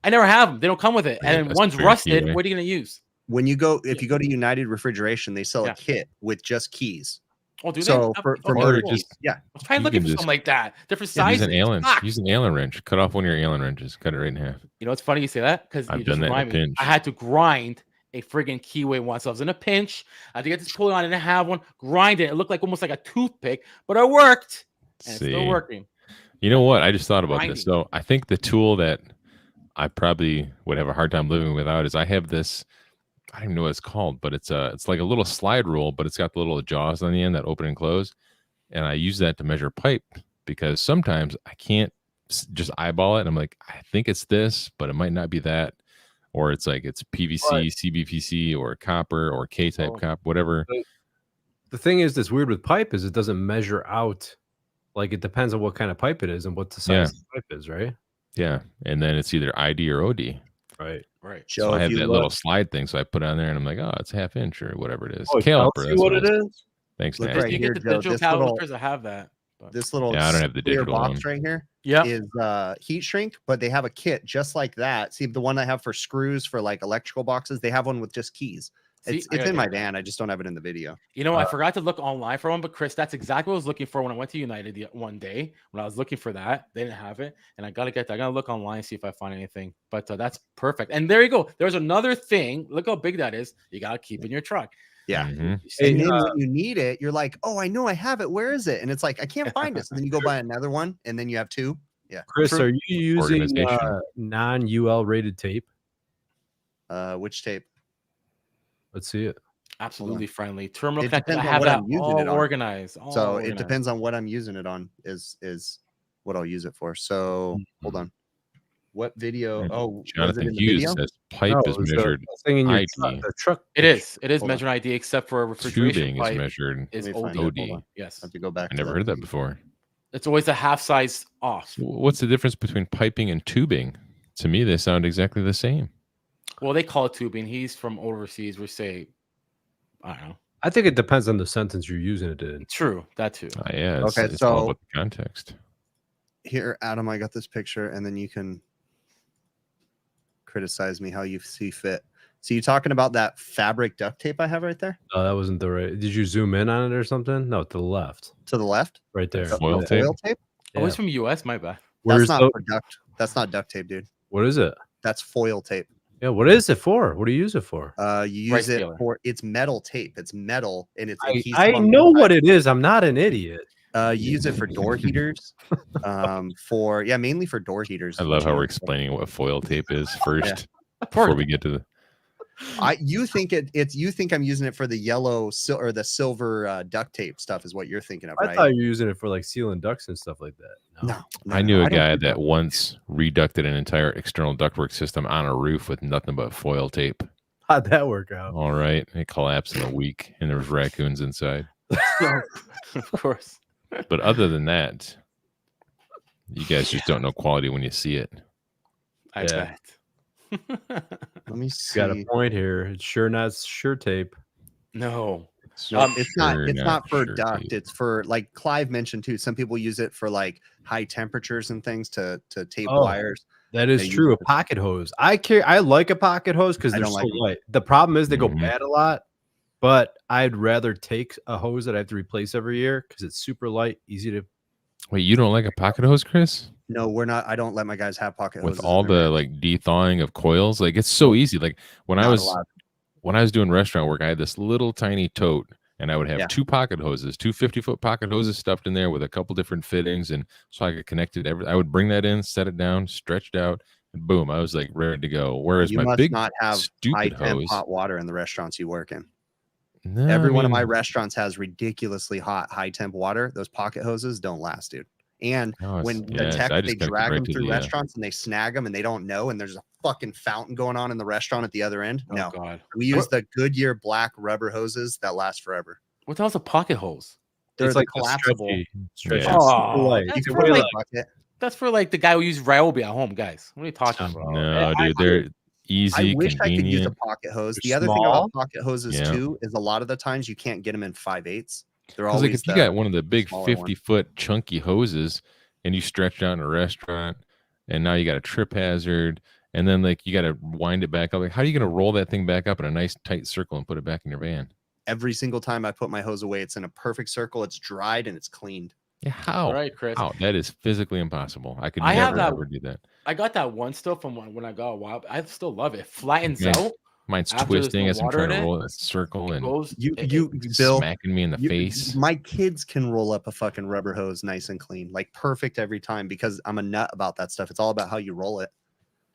[SPEAKER 4] I never have them. They don't come with it.
[SPEAKER 2] Yeah,
[SPEAKER 4] And
[SPEAKER 2] that's
[SPEAKER 4] one's
[SPEAKER 2] fair
[SPEAKER 4] rusted.
[SPEAKER 2] keyway.
[SPEAKER 4] What are you going to use?
[SPEAKER 1] when you go, if you go to United Refrigeration, they sell
[SPEAKER 4] Yeah.
[SPEAKER 1] a kit with just keys.
[SPEAKER 4] Oh, do
[SPEAKER 1] So
[SPEAKER 4] they?
[SPEAKER 1] for
[SPEAKER 4] Okay,
[SPEAKER 1] motor
[SPEAKER 4] cool.
[SPEAKER 1] keys, yeah.
[SPEAKER 4] I was trying
[SPEAKER 2] you
[SPEAKER 4] looking
[SPEAKER 2] can
[SPEAKER 4] for
[SPEAKER 2] just-
[SPEAKER 4] something like that. Different
[SPEAKER 2] use
[SPEAKER 4] sizes.
[SPEAKER 2] an Allen.
[SPEAKER 4] Fuck.
[SPEAKER 2] Use an Allen wrench. Cut off one of your Allen wrenches. Cut it right in half.
[SPEAKER 4] You know, it's funny you say that because
[SPEAKER 2] I've
[SPEAKER 4] you
[SPEAKER 2] done
[SPEAKER 4] just
[SPEAKER 2] that in a
[SPEAKER 4] remind me.
[SPEAKER 2] pinch.
[SPEAKER 4] I had to grind a friggin' keyway once. I was in a pinch. I had to get this pulley on. I didn't have one. Grind it. It looked like almost like a toothpick, but it worked. And it's still
[SPEAKER 2] See.
[SPEAKER 4] working.
[SPEAKER 2] You know what? I just thought about
[SPEAKER 4] Grinding.
[SPEAKER 2] this. So I think the tool that I probably would have a hard time living without is I have this. I don't even know what it's called, but it's like a little slide rule, but it's got the little jaws on the end that open and close, and I use that to measure pipe because sometimes I can't just eyeball it. And I'm like, I think it's this, but it might not be that, or it's like it's PVC, CBPC, or copper, or K-type
[SPEAKER 4] Oh.
[SPEAKER 2] copper, whatever.
[SPEAKER 3] The thing is, that's weird with pipe is it doesn't measure out. Like it depends on what kind of pipe it is and what the size
[SPEAKER 2] Yeah.
[SPEAKER 3] of the pipe is, right?
[SPEAKER 2] Yeah, and then it's either ID or OD.
[SPEAKER 3] Right.
[SPEAKER 1] Joe,
[SPEAKER 2] So I
[SPEAKER 1] if
[SPEAKER 2] have
[SPEAKER 1] you
[SPEAKER 2] that
[SPEAKER 1] look,
[SPEAKER 2] little slide thing. So I put it on there and I'm like, oh, it's ½ inch or whatever it is.
[SPEAKER 3] Oh,
[SPEAKER 2] Caliper.
[SPEAKER 3] see
[SPEAKER 2] That's
[SPEAKER 3] what
[SPEAKER 2] what
[SPEAKER 3] it is?
[SPEAKER 2] Thanks,
[SPEAKER 1] look
[SPEAKER 2] Nasty.
[SPEAKER 1] right
[SPEAKER 4] You
[SPEAKER 1] here,
[SPEAKER 4] get the
[SPEAKER 1] Joe.
[SPEAKER 4] digital
[SPEAKER 1] This little
[SPEAKER 4] calipers. I have that. But
[SPEAKER 1] this little
[SPEAKER 2] Yeah, I don't have the
[SPEAKER 1] clear
[SPEAKER 2] digital
[SPEAKER 1] box
[SPEAKER 2] one.
[SPEAKER 1] right here
[SPEAKER 4] yeah,
[SPEAKER 1] is heat shrink, but they have a kit just like that. See, the one I have for screws for like electrical boxes, they have one with just keys.
[SPEAKER 4] See,
[SPEAKER 1] It's
[SPEAKER 4] I gotta
[SPEAKER 1] in my
[SPEAKER 4] get that.
[SPEAKER 1] van. I just don't have it in the video.
[SPEAKER 4] You know, I forgot to look online for one, but Chris, that's exactly what I was looking for when I went to United one day. When I was looking for that, they didn't have it, and I gotta get that. I gotta look online see if I find anything. But that's perfect. And there you go. There's another thing. Look how big that is. You gotta keep in your truck.
[SPEAKER 1] Yeah.
[SPEAKER 2] Mhm.
[SPEAKER 1] And then when you need it, you're like, oh, I know I have it. Where is it? And it's like, I can't find it. So then you go buy another one, and then you have two. Yeah.
[SPEAKER 3] Chris, are you using
[SPEAKER 2] Organization.
[SPEAKER 3] non-UL rated tape?
[SPEAKER 1] Which tape?
[SPEAKER 3] Let's see it.
[SPEAKER 4] Absolutely friendly. Terminal
[SPEAKER 1] It
[SPEAKER 4] connectors. I
[SPEAKER 1] depends on
[SPEAKER 4] have
[SPEAKER 1] what
[SPEAKER 4] that
[SPEAKER 1] I'm using
[SPEAKER 4] all
[SPEAKER 1] it on.
[SPEAKER 4] organized. all
[SPEAKER 1] So it
[SPEAKER 4] organized.
[SPEAKER 1] depends on what I'm using it on. Is what I'll use it for. So hold on. What video? Oh, was it
[SPEAKER 2] Jonathan
[SPEAKER 1] in the
[SPEAKER 2] Hughes
[SPEAKER 1] video?
[SPEAKER 2] says pipe is measured
[SPEAKER 3] thing in your
[SPEAKER 2] IT.
[SPEAKER 3] the truck.
[SPEAKER 4] It is. It is
[SPEAKER 1] Hold on.
[SPEAKER 4] measuring ID, except for refrigeration
[SPEAKER 2] Tubing is
[SPEAKER 4] pipe
[SPEAKER 2] measured.
[SPEAKER 4] is
[SPEAKER 1] Let me find
[SPEAKER 4] OD.
[SPEAKER 1] it.
[SPEAKER 2] OD.
[SPEAKER 1] Hold on. I
[SPEAKER 4] Yes,
[SPEAKER 1] have to go back.
[SPEAKER 2] I
[SPEAKER 1] to
[SPEAKER 2] never heard that before.
[SPEAKER 4] it's always a half size off.
[SPEAKER 2] So what's the difference between piping and tubing? To me, they sound exactly the same.
[SPEAKER 4] Well, they call it tubing. He's from overseas. We say, I don't know.
[SPEAKER 3] I think it depends on the sentence you're using it in.
[SPEAKER 4] True, that too.
[SPEAKER 2] Yeah, it's,
[SPEAKER 1] Okay,
[SPEAKER 2] it's all
[SPEAKER 1] so-
[SPEAKER 2] about the context.
[SPEAKER 1] Here, Adam, I got this picture, and then you can criticize me how you see fit. So you talking about that fabric duct tape I have right there
[SPEAKER 3] No, that wasn't the right. Did you zoom in on it or something? No, to the left,
[SPEAKER 1] to the left?
[SPEAKER 3] right there.
[SPEAKER 1] The
[SPEAKER 2] Foil tape?
[SPEAKER 1] foil tape?
[SPEAKER 4] Oh,
[SPEAKER 3] Yeah.
[SPEAKER 4] he's from US. My bad.
[SPEAKER 3] Where's
[SPEAKER 1] That's not
[SPEAKER 3] the,
[SPEAKER 1] for duct. That's not duct tape, dude.
[SPEAKER 3] what is it?
[SPEAKER 1] That's foil tape.
[SPEAKER 3] Yeah, what is it for? What do you use it for?
[SPEAKER 1] You
[SPEAKER 4] Rice
[SPEAKER 1] use it
[SPEAKER 4] sealer.
[SPEAKER 1] for it's metal tape. It's metal and it's
[SPEAKER 3] I
[SPEAKER 1] adhesive on
[SPEAKER 3] know
[SPEAKER 1] the
[SPEAKER 3] what it is. I'm not an idiot.
[SPEAKER 1] You use it for door heaters. For mainly for door heaters.
[SPEAKER 2] I love how we're explaining what foil tape is first before we get to the.
[SPEAKER 1] You think you think I'm using it for the yellow or the silver duct tape stuff is what you're thinking of,
[SPEAKER 3] I
[SPEAKER 1] right?
[SPEAKER 3] thought you were using it for like sealing ducts and stuff like that.
[SPEAKER 1] No,
[SPEAKER 2] I knew a
[SPEAKER 1] don't
[SPEAKER 2] guy
[SPEAKER 1] do
[SPEAKER 2] that once reducted an entire external ductwork system on a roof with nothing but foil tape.
[SPEAKER 3] How'd that work out?
[SPEAKER 2] All right, it collapsed in a week, and there was raccoons inside.
[SPEAKER 4] Of course.
[SPEAKER 2] But other than that, you guys just don't know quality when you see it.
[SPEAKER 4] I
[SPEAKER 3] Yeah.
[SPEAKER 4] bet.
[SPEAKER 1] Let me see.
[SPEAKER 3] Got a point here. It's sure not sure tape.
[SPEAKER 4] No.
[SPEAKER 1] No, it's not.
[SPEAKER 2] Sure,
[SPEAKER 1] It's not for
[SPEAKER 2] sure
[SPEAKER 1] duct.
[SPEAKER 2] tape.
[SPEAKER 1] It's for, like Clive mentioned too. Some people use it for like high temperatures and things to tape
[SPEAKER 3] Oh.
[SPEAKER 1] wires.
[SPEAKER 3] That is
[SPEAKER 1] They use
[SPEAKER 3] true. A
[SPEAKER 1] it.
[SPEAKER 3] pocket hose. I like a pocket hose because
[SPEAKER 1] I
[SPEAKER 3] they're
[SPEAKER 1] don't
[SPEAKER 3] so
[SPEAKER 1] like 'em.
[SPEAKER 3] light. The problem is they go
[SPEAKER 2] Mhm.
[SPEAKER 3] bad a lot. But I'd rather take a hose that I have to replace every year because it's super light, easy to.
[SPEAKER 2] Wait, you don't like a pocket hose, Chris?
[SPEAKER 1] No, we're not. I don't let my guys have pocket hoses.
[SPEAKER 2] With all
[SPEAKER 1] in their
[SPEAKER 2] the
[SPEAKER 1] vans.
[SPEAKER 2] like de-thawing of coils, like it's so easy. Like when I
[SPEAKER 1] Not
[SPEAKER 2] was
[SPEAKER 1] allowed.
[SPEAKER 2] doing restaurant work, I had this little tiny tote, and I would have
[SPEAKER 1] Yeah.
[SPEAKER 2] two pocket hoses, two 50-foot pocket hoses stuffed in there with a couple different fittings, and so I could connect it. I would bring that in, set it down, stretched out, and boom, I was like ready to go. Whereas
[SPEAKER 1] You
[SPEAKER 2] my
[SPEAKER 1] must
[SPEAKER 2] big
[SPEAKER 1] not have high
[SPEAKER 2] stupid
[SPEAKER 1] temp
[SPEAKER 2] hose,
[SPEAKER 1] hot water in the restaurants you work in.
[SPEAKER 2] No,
[SPEAKER 1] Every
[SPEAKER 2] I
[SPEAKER 1] one of my
[SPEAKER 2] mean,
[SPEAKER 1] restaurants has ridiculously hot high temp water. Those pocket hoses don't last, dude. And
[SPEAKER 2] no, it's-
[SPEAKER 1] when
[SPEAKER 2] yeah,
[SPEAKER 1] the
[SPEAKER 2] it's-
[SPEAKER 1] tech
[SPEAKER 2] I
[SPEAKER 1] they
[SPEAKER 2] just connected
[SPEAKER 1] drag
[SPEAKER 2] right
[SPEAKER 1] them
[SPEAKER 2] to
[SPEAKER 1] through
[SPEAKER 2] the,
[SPEAKER 1] restaurants and they snag them and they don't know, and there's a fucking fountain going on in the restaurant at the other end.
[SPEAKER 4] Oh
[SPEAKER 1] No,
[SPEAKER 4] God.
[SPEAKER 1] we use the Goodyear black rubber hoses that last forever.
[SPEAKER 4] What the hell's a pocket hose?
[SPEAKER 1] They're
[SPEAKER 3] It's
[SPEAKER 1] the
[SPEAKER 3] like the
[SPEAKER 1] collapsible.
[SPEAKER 3] stretchy
[SPEAKER 2] Yeah.
[SPEAKER 3] super light.
[SPEAKER 1] You
[SPEAKER 4] That's
[SPEAKER 1] can
[SPEAKER 4] for
[SPEAKER 1] put it in
[SPEAKER 4] like-
[SPEAKER 1] a bucket.
[SPEAKER 4] That's for like the guy who used Ryobi at home, guys. What are you talking about?
[SPEAKER 2] no, dude, they're easy,
[SPEAKER 1] I wish I could use a
[SPEAKER 2] convenient.
[SPEAKER 1] pocket hose.
[SPEAKER 3] They're
[SPEAKER 1] The other thing
[SPEAKER 3] small.
[SPEAKER 1] about pocket hoses
[SPEAKER 2] Yeah.
[SPEAKER 1] too is a lot of the times you can't get them in 5/8. They're
[SPEAKER 2] Because
[SPEAKER 1] always
[SPEAKER 2] like if you
[SPEAKER 1] the-
[SPEAKER 2] got one of the big
[SPEAKER 1] smaller one.
[SPEAKER 2] 50-foot chunky hoses and you stretch out in a restaurant, and now you got a trip hazard, and then like you got to wind it back up. Like, how are you going to roll that thing back up in a nice tight circle and put it back in your van?
[SPEAKER 1] every single time I put my hose away, it's in a perfect circle. It's dried and it's cleaned.
[SPEAKER 2] Yeah, how?
[SPEAKER 4] All right, Chris.
[SPEAKER 2] How? That is physically impossible. I could
[SPEAKER 4] I have
[SPEAKER 2] never
[SPEAKER 4] that-
[SPEAKER 2] ever do that.
[SPEAKER 4] I got that one still from when I got a while. I still love it. It flattens
[SPEAKER 2] Yeah.
[SPEAKER 4] out.
[SPEAKER 2] Mine's
[SPEAKER 4] After there's
[SPEAKER 2] twisting
[SPEAKER 4] no
[SPEAKER 2] as I'm
[SPEAKER 4] water
[SPEAKER 2] trying
[SPEAKER 4] in
[SPEAKER 2] to
[SPEAKER 4] it,
[SPEAKER 2] roll a circle
[SPEAKER 4] It
[SPEAKER 2] and
[SPEAKER 4] goes.
[SPEAKER 1] Bill,
[SPEAKER 2] smacking me in the face.
[SPEAKER 1] My kids can roll up a fucking rubber hose nice and clean, like perfect every time, because I'm a nut about that stuff. It's all about how you roll it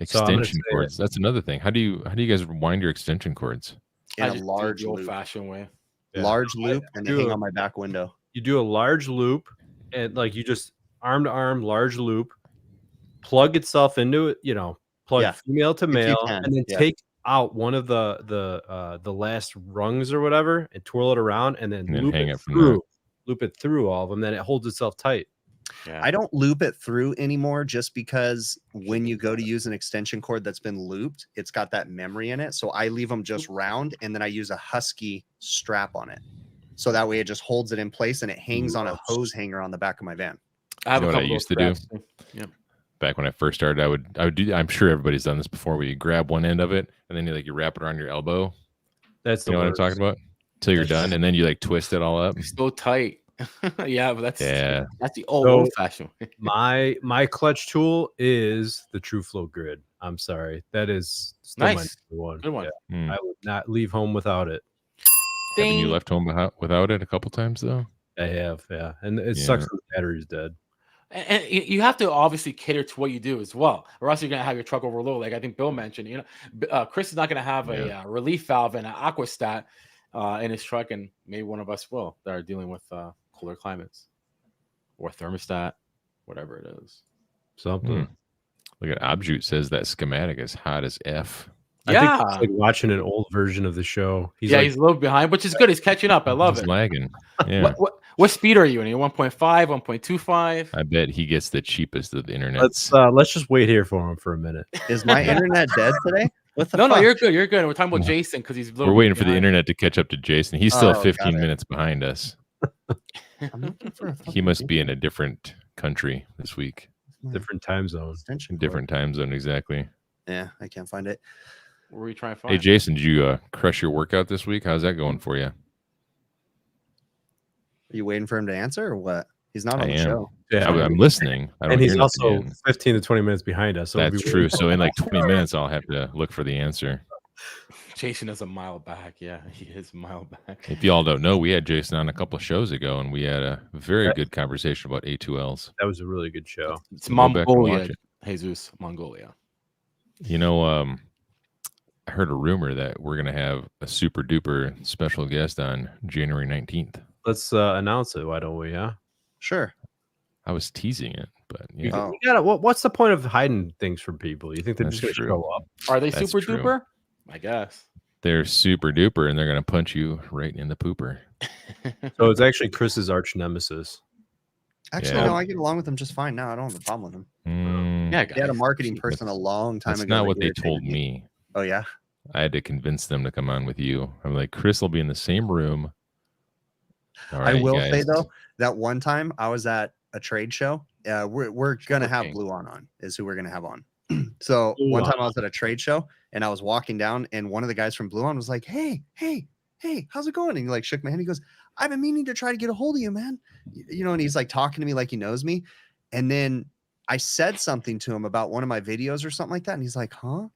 [SPEAKER 3] So I'm gonna
[SPEAKER 2] Extension
[SPEAKER 3] say
[SPEAKER 2] cords. That's another thing. How do you guys wind your extension cords?
[SPEAKER 1] in
[SPEAKER 4] I
[SPEAKER 1] a
[SPEAKER 4] just do
[SPEAKER 1] large
[SPEAKER 4] the
[SPEAKER 1] loop,
[SPEAKER 4] old-fashioned way.
[SPEAKER 3] Yeah.
[SPEAKER 1] large loop, and they
[SPEAKER 3] do
[SPEAKER 1] hang
[SPEAKER 3] a-
[SPEAKER 1] on my back window.
[SPEAKER 3] You do a large loop, and like you just arm to arm, large loop, plug itself into it. You know, plug
[SPEAKER 1] Yeah.
[SPEAKER 3] female to
[SPEAKER 1] you
[SPEAKER 3] male,
[SPEAKER 1] can,
[SPEAKER 3] and then
[SPEAKER 1] yeah.
[SPEAKER 3] take out one of the last rungs or whatever, and twirl it around, and then
[SPEAKER 2] And then
[SPEAKER 3] loop
[SPEAKER 2] hang
[SPEAKER 3] it
[SPEAKER 2] it from there.
[SPEAKER 3] through. Loop it through all of them. Then it holds itself tight.
[SPEAKER 4] Yeah.
[SPEAKER 1] I don't loop it through anymore just because when you go to use an extension cord that's been looped, it's got that memory in it. So I leave them just round and then I use a Husky strap on it. So that way it just holds it in place and it hangs on a hose hanger on the back of my van.
[SPEAKER 4] I have
[SPEAKER 2] You know
[SPEAKER 4] a
[SPEAKER 2] what I
[SPEAKER 4] couple
[SPEAKER 2] used
[SPEAKER 4] of
[SPEAKER 2] to do?
[SPEAKER 4] straps. Yeah.
[SPEAKER 2] Back when I first started, I would do. I'm sure everybody's done this before. Where you grab one end of it and then you wrap it around your elbow.
[SPEAKER 3] That's the
[SPEAKER 2] You know what I'm
[SPEAKER 3] worst.
[SPEAKER 2] talking about? Till you're done, and then you twist it all up.
[SPEAKER 4] It's so tight. Yeah, but that's the
[SPEAKER 3] So-
[SPEAKER 4] old fashioned.
[SPEAKER 3] My clutch tool is the TrueFlow grid. I'm sorry, that is still my
[SPEAKER 4] Nice.
[SPEAKER 3] number one.
[SPEAKER 4] Good one.
[SPEAKER 3] Yeah,
[SPEAKER 2] Hmm.
[SPEAKER 3] I would not leave home without it.
[SPEAKER 2] Haven't you left home without it a couple times though?
[SPEAKER 3] I have, yeah, and it
[SPEAKER 2] Yeah.
[SPEAKER 3] sucks when the battery's dead.
[SPEAKER 4] And you have to obviously cater to what you do as well, or else you're gonna have your truck overload. Like I think Bill mentioned, Chris is not gonna have a relief valve and an aquastat in his truck, and maybe one of us will that are dealing with cooler climates or thermostat, whatever it is.
[SPEAKER 3] Something.
[SPEAKER 2] Look at Objute says that schematic is hot as F.
[SPEAKER 3] I think
[SPEAKER 4] Yeah,
[SPEAKER 3] it's like watching an old version of the show.
[SPEAKER 4] he's a little behind, which is good. He's catching up. I love
[SPEAKER 2] He's
[SPEAKER 4] it.
[SPEAKER 2] lagging. Yeah.
[SPEAKER 4] What speed are you in? 1.5, 1.25?
[SPEAKER 2] I bet he gets the cheapest of the internet.
[SPEAKER 3] Let's just wait here for him for a minute.
[SPEAKER 1] Is my internet dead today? What the
[SPEAKER 4] No,
[SPEAKER 1] fuck?
[SPEAKER 4] you're good. You're good. We're talking about Jason because he's. A little
[SPEAKER 2] We're waiting for the
[SPEAKER 4] behind.
[SPEAKER 2] internet to catch up to Jason. He's still
[SPEAKER 1] Oh, got
[SPEAKER 2] 15
[SPEAKER 1] it.
[SPEAKER 2] minutes behind us.
[SPEAKER 1] I'm looking for a
[SPEAKER 2] He
[SPEAKER 1] fucking
[SPEAKER 2] must be in a different country this week.
[SPEAKER 3] Different time zone.
[SPEAKER 1] extension cord.
[SPEAKER 2] Different time zone, exactly.
[SPEAKER 1] Yeah, I can't find it.
[SPEAKER 4] What were you trying to find?
[SPEAKER 2] Hey, Jason, did you crush your workout this week? How's that going for you?
[SPEAKER 1] Are you waiting for him to answer or what? He's not
[SPEAKER 2] I
[SPEAKER 1] on the
[SPEAKER 2] am.
[SPEAKER 1] show.
[SPEAKER 3] Yeah,
[SPEAKER 2] I'm listening. I don't
[SPEAKER 3] and he's
[SPEAKER 2] hear nothing
[SPEAKER 3] also
[SPEAKER 2] yet.
[SPEAKER 3] 15 to 20 minutes behind us. So we'll
[SPEAKER 2] That's
[SPEAKER 3] be
[SPEAKER 2] true. So in 20 minutes, I'll have to look for the answer.
[SPEAKER 4] Jason is a mile back. Yeah, he is a mile back.
[SPEAKER 2] If y'all don't know, we had Jason on a couple of shows ago, and we had a very good conversation about A2Ls.
[SPEAKER 3] That was a really good show.
[SPEAKER 4] It's
[SPEAKER 2] Go back and
[SPEAKER 4] Mongolia,
[SPEAKER 2] watch it.
[SPEAKER 4] Jesus, Mongolia.
[SPEAKER 2] You know, I heard a rumor that we're gonna have a super duper special guest on January 19th.
[SPEAKER 3] Let's announce it. Why don't we? Yeah.
[SPEAKER 1] Sure.
[SPEAKER 2] I was teasing it, but yeah,
[SPEAKER 1] Oh.
[SPEAKER 3] You gotta, what's the point of hiding things from people? You think they're
[SPEAKER 2] That's
[SPEAKER 3] just gonna
[SPEAKER 2] true.
[SPEAKER 3] show up?
[SPEAKER 4] Are they
[SPEAKER 2] That's
[SPEAKER 4] super
[SPEAKER 2] true.
[SPEAKER 4] duper? I guess.
[SPEAKER 2] they're super duper, and they're gonna punch you right in the pooper.
[SPEAKER 3] So it's actually Chris's arch nemesis.
[SPEAKER 1] Actually,
[SPEAKER 2] Yeah.
[SPEAKER 1] no, I get along with him just fine now. I don't have a problem with him.
[SPEAKER 2] Mm,
[SPEAKER 4] Yeah,
[SPEAKER 1] He had a
[SPEAKER 4] guys.
[SPEAKER 1] marketing person a long time
[SPEAKER 2] that's
[SPEAKER 1] ago.
[SPEAKER 2] not
[SPEAKER 1] that
[SPEAKER 2] what they
[SPEAKER 1] irritated
[SPEAKER 2] told me.
[SPEAKER 1] Oh yeah.
[SPEAKER 2] I had to convince them to come on with you. I'm like, Chris will be in the same room. All
[SPEAKER 1] I
[SPEAKER 2] right,
[SPEAKER 1] will
[SPEAKER 2] guys.
[SPEAKER 1] say though, that one time I was at a trade show. We're gonna have
[SPEAKER 4] King.
[SPEAKER 1] Blue on is who we're gonna have on. So
[SPEAKER 3] Blue
[SPEAKER 1] one time
[SPEAKER 3] On.
[SPEAKER 1] I was at a trade show and I was walking down and one of the guys from Blue On was like, hey, how's it going? And he like shook my hand. He goes, I've been meaning to try to get a hold of you, man. You know, and he's like talking to me like he knows me. And then I said something to him about one of my videos or something like that. And he's like, huh?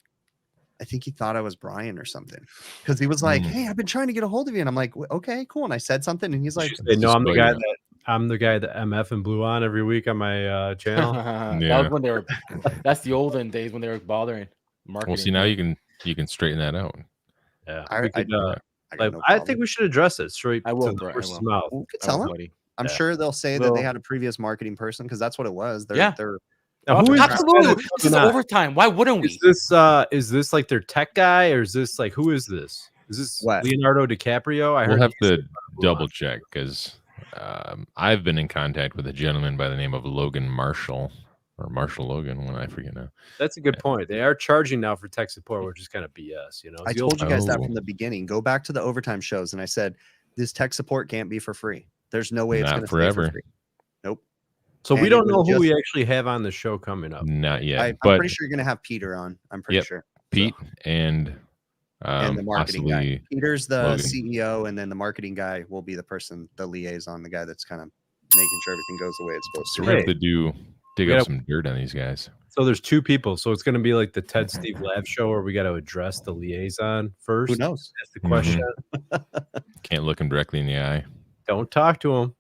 [SPEAKER 1] I think he thought I was Brian or something. Because he was like, hey, I've been trying to get a hold of you. And I'm like, okay, cool. And I said something and he's like,
[SPEAKER 3] Say, no, I'm the guy
[SPEAKER 2] spoiler.
[SPEAKER 3] that MF and Blue on every week on my channel.
[SPEAKER 4] That
[SPEAKER 2] Yeah.
[SPEAKER 4] was when they were. That's the olden days when they were bothering marketing.
[SPEAKER 2] Well, see, now you can straighten that out.
[SPEAKER 3] Yeah,
[SPEAKER 1] I-
[SPEAKER 3] we could,
[SPEAKER 1] got
[SPEAKER 3] like,
[SPEAKER 1] no
[SPEAKER 3] I
[SPEAKER 1] problem.
[SPEAKER 3] think we should address it straight
[SPEAKER 4] I will,
[SPEAKER 3] to the
[SPEAKER 4] Brett, I
[SPEAKER 3] horse's
[SPEAKER 4] will.
[SPEAKER 3] mouth.
[SPEAKER 1] we could
[SPEAKER 4] Oh,
[SPEAKER 1] tell him.
[SPEAKER 4] buddy.
[SPEAKER 1] I'm
[SPEAKER 3] Yeah.
[SPEAKER 1] sure they'll say that
[SPEAKER 4] Well-
[SPEAKER 1] they had a previous marketing person because that's what it was. They're,
[SPEAKER 4] Yeah.
[SPEAKER 1] they're
[SPEAKER 3] Now, who is this guy
[SPEAKER 4] Absolutely.
[SPEAKER 3] that's
[SPEAKER 4] This is
[SPEAKER 3] coming on?
[SPEAKER 4] overtime. Why wouldn't we?
[SPEAKER 3] Is this like their tech guy, or is this like, who is this? Is this
[SPEAKER 1] What?
[SPEAKER 3] Leonardo DiCaprio? I
[SPEAKER 2] We'll
[SPEAKER 3] heard
[SPEAKER 2] have
[SPEAKER 3] he's
[SPEAKER 2] to
[SPEAKER 3] in Blue On.
[SPEAKER 2] double check because I've been in contact with a gentleman by the name of Logan Marshall or Marshall Logan. When I forget now.
[SPEAKER 3] That's a good point. They are charging now for tech support, which is kind of BS. You know,
[SPEAKER 1] I
[SPEAKER 3] The old-
[SPEAKER 1] told you guys that
[SPEAKER 2] Oh.
[SPEAKER 1] from the beginning. Go back to the overtime shows, and I said this tech support can't be for free. There's no way it's
[SPEAKER 2] Not
[SPEAKER 1] going to
[SPEAKER 2] forever.
[SPEAKER 1] For free. Nope.
[SPEAKER 3] So we
[SPEAKER 1] and it
[SPEAKER 3] don't
[SPEAKER 1] was
[SPEAKER 3] know who
[SPEAKER 1] just-
[SPEAKER 3] we actually have on the show coming up.
[SPEAKER 2] Not yet,
[SPEAKER 1] I'm
[SPEAKER 2] but
[SPEAKER 1] pretty sure you're going to have Peter on. I'm pretty
[SPEAKER 2] Yep.
[SPEAKER 1] sure.
[SPEAKER 2] Pete and
[SPEAKER 1] And the marketing
[SPEAKER 2] possibly
[SPEAKER 1] guy. Peter's the
[SPEAKER 2] Logan.
[SPEAKER 1] CEO, and then the marketing guy will be the person, the liaison, the guy that's kind of making sure everything goes the way it's supposed
[SPEAKER 2] so
[SPEAKER 1] to.
[SPEAKER 2] we have
[SPEAKER 3] Hey.
[SPEAKER 2] to dig
[SPEAKER 3] We
[SPEAKER 2] up
[SPEAKER 3] gotta-
[SPEAKER 2] some dirt on these guys.
[SPEAKER 3] So there's two people. So it's going to be like the Ted Steve Lab show where we got to address the liaison first.
[SPEAKER 1] Who knows?
[SPEAKER 3] That's the question.
[SPEAKER 2] Can't look him directly in the eye.
[SPEAKER 3] Don't talk to him.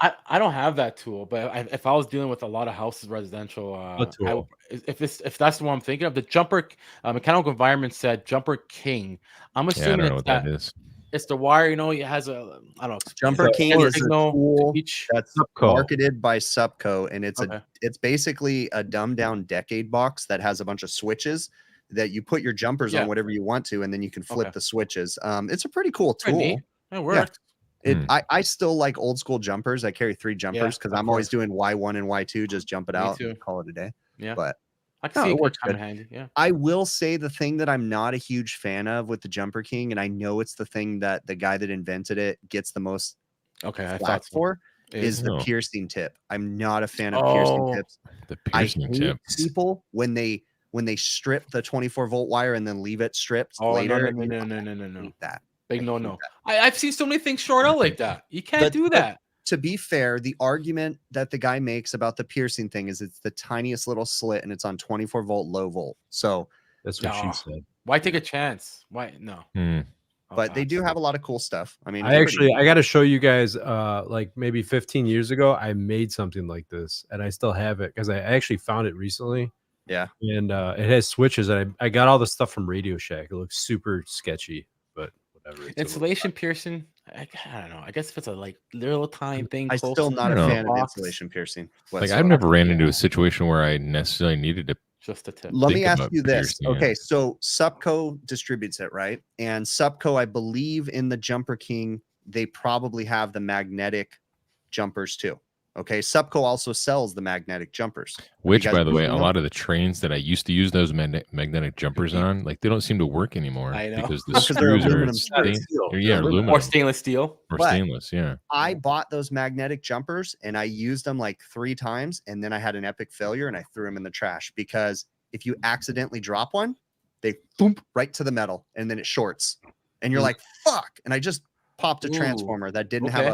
[SPEAKER 4] I don't have that tool, but if I was dealing with a lot of houses residential,
[SPEAKER 3] tool?
[SPEAKER 4] if that's the one I'm thinking of, the jumper mechanical environment said jumper king. I'm
[SPEAKER 2] Yeah, I
[SPEAKER 4] assuming
[SPEAKER 2] don't know
[SPEAKER 4] it's
[SPEAKER 2] what that is.
[SPEAKER 4] it's the wire. You know, it has a I don't know.
[SPEAKER 1] Jumper
[SPEAKER 4] it's a
[SPEAKER 1] King
[SPEAKER 4] hand
[SPEAKER 1] is a
[SPEAKER 4] signal to
[SPEAKER 1] tool
[SPEAKER 4] each-
[SPEAKER 1] that's
[SPEAKER 3] Subco.
[SPEAKER 1] marketed by Subco, and
[SPEAKER 4] Okay.
[SPEAKER 1] it's basically a dumbed down decade box that has a bunch of switches that you put your jumpers
[SPEAKER 4] Yeah.
[SPEAKER 1] on whatever you want to, and then you can flip
[SPEAKER 4] Okay.
[SPEAKER 1] the switches. It's a pretty cool
[SPEAKER 4] Pretty
[SPEAKER 1] tool.
[SPEAKER 4] neat. It works.
[SPEAKER 1] I still like old school jumpers. I carry 3 jumpers because
[SPEAKER 4] of
[SPEAKER 1] I'm always
[SPEAKER 4] course.
[SPEAKER 1] doing Y1 and Y2. Just jump it
[SPEAKER 4] Me
[SPEAKER 1] out
[SPEAKER 4] too.
[SPEAKER 1] and call it a day.
[SPEAKER 4] Yeah.
[SPEAKER 1] But
[SPEAKER 4] I can
[SPEAKER 1] no,
[SPEAKER 4] see
[SPEAKER 1] it works
[SPEAKER 4] kind
[SPEAKER 1] good.
[SPEAKER 4] of handy. Yeah.
[SPEAKER 1] I will say the thing that I'm not a huge fan of with the Jumper King, and I know it's the thing that the guy that invented it gets the most
[SPEAKER 4] Okay. I
[SPEAKER 1] flack
[SPEAKER 4] thought so.
[SPEAKER 1] for, is the
[SPEAKER 2] No.
[SPEAKER 1] piercing tip. I'm not a fan of piercing tips.
[SPEAKER 2] The
[SPEAKER 1] I
[SPEAKER 2] piercing
[SPEAKER 1] hate
[SPEAKER 2] tips.
[SPEAKER 1] people when they strip the 24-volt wire and then leave it stripped
[SPEAKER 4] Oh,
[SPEAKER 1] later.
[SPEAKER 4] no.
[SPEAKER 1] I hate that.
[SPEAKER 4] Big
[SPEAKER 1] I
[SPEAKER 4] no
[SPEAKER 1] hate
[SPEAKER 4] no.
[SPEAKER 1] that.
[SPEAKER 4] I've seen so many things short out like that. You can't
[SPEAKER 1] But-
[SPEAKER 4] do
[SPEAKER 1] but-
[SPEAKER 4] that.
[SPEAKER 1] To be fair, the argument that the guy makes about the piercing thing is it's the tiniest little slit and it's on 24-volt low volt. So,
[SPEAKER 3] That's what she
[SPEAKER 4] No.
[SPEAKER 3] said.
[SPEAKER 4] Why take a chance? Why no?
[SPEAKER 2] Hmm.
[SPEAKER 1] but they do have a lot of cool stuff. I mean,
[SPEAKER 3] I
[SPEAKER 1] it's pretty
[SPEAKER 3] actually, I got to show you guys, like maybe 15 years ago, I made something like this and I still have it because I actually found it recently.
[SPEAKER 1] Yeah.
[SPEAKER 3] And it has switches. And I got all the stuff from Radio Shack. It looks super sketchy, but whatever. It's a little-
[SPEAKER 4] Insulation piercing. I don't know. I guess if it's a like little tiny thing.
[SPEAKER 1] I'm
[SPEAKER 4] close
[SPEAKER 1] still
[SPEAKER 4] to
[SPEAKER 1] not a
[SPEAKER 2] the
[SPEAKER 1] fan of
[SPEAKER 4] box,
[SPEAKER 1] insulation piercing.
[SPEAKER 2] Like
[SPEAKER 1] whatsoever.
[SPEAKER 2] I've never ran into a situation where I necessarily needed to.
[SPEAKER 4] Just a tip.
[SPEAKER 1] Let me
[SPEAKER 2] think
[SPEAKER 1] ask
[SPEAKER 2] about
[SPEAKER 1] you this.
[SPEAKER 2] piercing it.
[SPEAKER 1] Okay, so Supco distributes it, right? And Supco, I believe in the Jumper King, they probably have the magnetic jumpers too. Okay, Supco also sells the magnetic jumpers.
[SPEAKER 2] Which,
[SPEAKER 1] guys
[SPEAKER 2] by the way,
[SPEAKER 1] moving
[SPEAKER 2] a
[SPEAKER 1] up?
[SPEAKER 2] lot of the trains that I used to use those magnetic jumpers on, like they don't seem to work anymore
[SPEAKER 4] I know.
[SPEAKER 2] because the
[SPEAKER 1] Because they're
[SPEAKER 2] screws are
[SPEAKER 1] aluminum
[SPEAKER 2] stain-
[SPEAKER 3] steel.
[SPEAKER 2] or, yeah, aluminum
[SPEAKER 4] Or stainless steel.
[SPEAKER 2] or
[SPEAKER 1] But-
[SPEAKER 2] stainless. Yeah,
[SPEAKER 1] I bought those magnetic jumpers and I used them like 3 times, and then I had an epic failure and I threw them in the trash because if you accidentally drop one, they boom right to the metal and then it shorts, and you're like, "Fuck!" And I just popped a
[SPEAKER 4] Ooh,
[SPEAKER 1] transformer that didn't have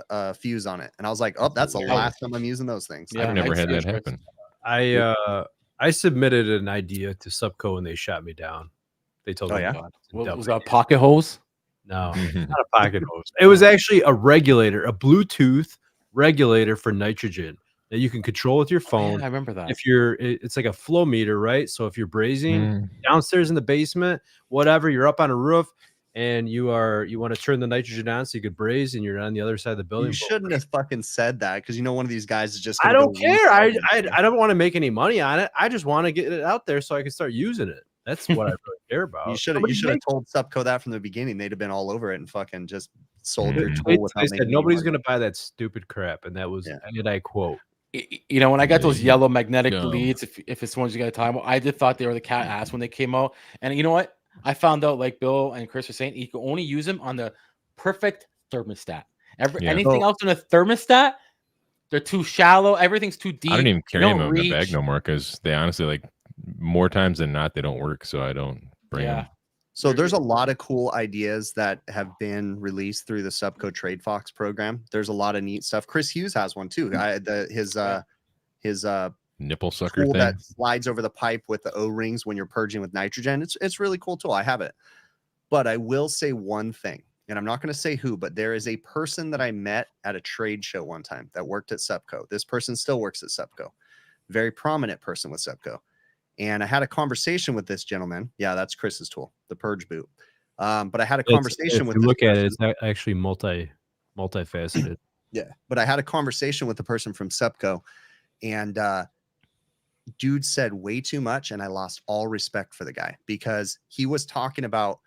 [SPEAKER 1] a fuse on it, and I was like, "Oh, that's the
[SPEAKER 4] Yeah.
[SPEAKER 1] last time I'm using those things."
[SPEAKER 4] Yeah,
[SPEAKER 2] I've never
[SPEAKER 4] I'd
[SPEAKER 2] had
[SPEAKER 4] say
[SPEAKER 2] that
[SPEAKER 4] it's-
[SPEAKER 2] happen.
[SPEAKER 3] I submitted an idea to Supco and they shot me down. They told
[SPEAKER 1] Oh,
[SPEAKER 3] me
[SPEAKER 1] yeah?
[SPEAKER 3] no, it's
[SPEAKER 4] What
[SPEAKER 3] dumb.
[SPEAKER 4] was that, pocket hose?
[SPEAKER 3] No,
[SPEAKER 2] Mhm.
[SPEAKER 3] not a pocket hose. It was actually a regulator, a Bluetooth regulator for nitrogen that you can control with your
[SPEAKER 4] Oh,
[SPEAKER 3] phone.
[SPEAKER 4] yeah, I remember that.
[SPEAKER 3] If it's like a flow meter, right? So if you're brazing
[SPEAKER 2] Mm.
[SPEAKER 3] downstairs in the basement, whatever, you're up on a roof and you want to turn the nitrogen on so you could braze and you're on the other side of the building.
[SPEAKER 1] You shouldn't have fucking said that because you know one of these guys is just.
[SPEAKER 3] I
[SPEAKER 1] gonna
[SPEAKER 3] don't
[SPEAKER 1] go
[SPEAKER 3] care. I
[SPEAKER 1] resell
[SPEAKER 3] I don't want to make any money on it. I just want to get it out there so I can start using it. That's what I really care about.
[SPEAKER 1] You should have. You should have told Supco that from the beginning. They'd have been all over it and fucking just sold your
[SPEAKER 2] Mhm.
[SPEAKER 1] tool
[SPEAKER 3] They
[SPEAKER 1] without
[SPEAKER 3] said
[SPEAKER 1] making any
[SPEAKER 3] nobody's
[SPEAKER 1] money.
[SPEAKER 3] going to buy that stupid crap, and that was,
[SPEAKER 1] Yeah.
[SPEAKER 3] and I quote.
[SPEAKER 4] You know, when I got
[SPEAKER 2] There
[SPEAKER 4] those
[SPEAKER 2] you
[SPEAKER 4] yellow magnetic
[SPEAKER 2] go.
[SPEAKER 4] leads, if it's the ones you got to time, I just thought they were the cat ass when they came out. And you know what? I found out, like Bill and Chris were saying, you can only use them on the perfect thermostat.
[SPEAKER 2] Yeah.
[SPEAKER 4] Anything else in a thermostat, they're too shallow. Everything's too deep.
[SPEAKER 2] I don't even
[SPEAKER 4] They
[SPEAKER 2] carry
[SPEAKER 4] don't
[SPEAKER 2] them in the bag
[SPEAKER 4] reach.
[SPEAKER 2] no more because they honestly, like, more times than not, they don't work. So I don't bring
[SPEAKER 4] Yeah.
[SPEAKER 2] them.
[SPEAKER 1] So there's a lot of cool ideas that have been released through the Supco Trade Fox program. There's a lot of neat stuff. Chris Hughes has one too. His
[SPEAKER 2] Nipple sucker
[SPEAKER 1] tool
[SPEAKER 2] thing.
[SPEAKER 1] that slides over the pipe with the O-rings when you're purging with nitrogen. It's really cool tool. I have it. But I will say one thing, and I'm not going to say who, but there is a person that I met at a trade show one time that worked at Supco. This person still works at Supco. Very prominent person with Supco. And I had a conversation with this gentleman. Yeah, that's Chris's tool, the purge boot. But I had a conversation with
[SPEAKER 3] If you
[SPEAKER 1] this
[SPEAKER 3] look at it,
[SPEAKER 1] person.
[SPEAKER 3] it's actually multifaceted.
[SPEAKER 1] Yeah, but I had a conversation with the person from Supco, and dude said way too much, and I lost all respect for the guy because he was talking about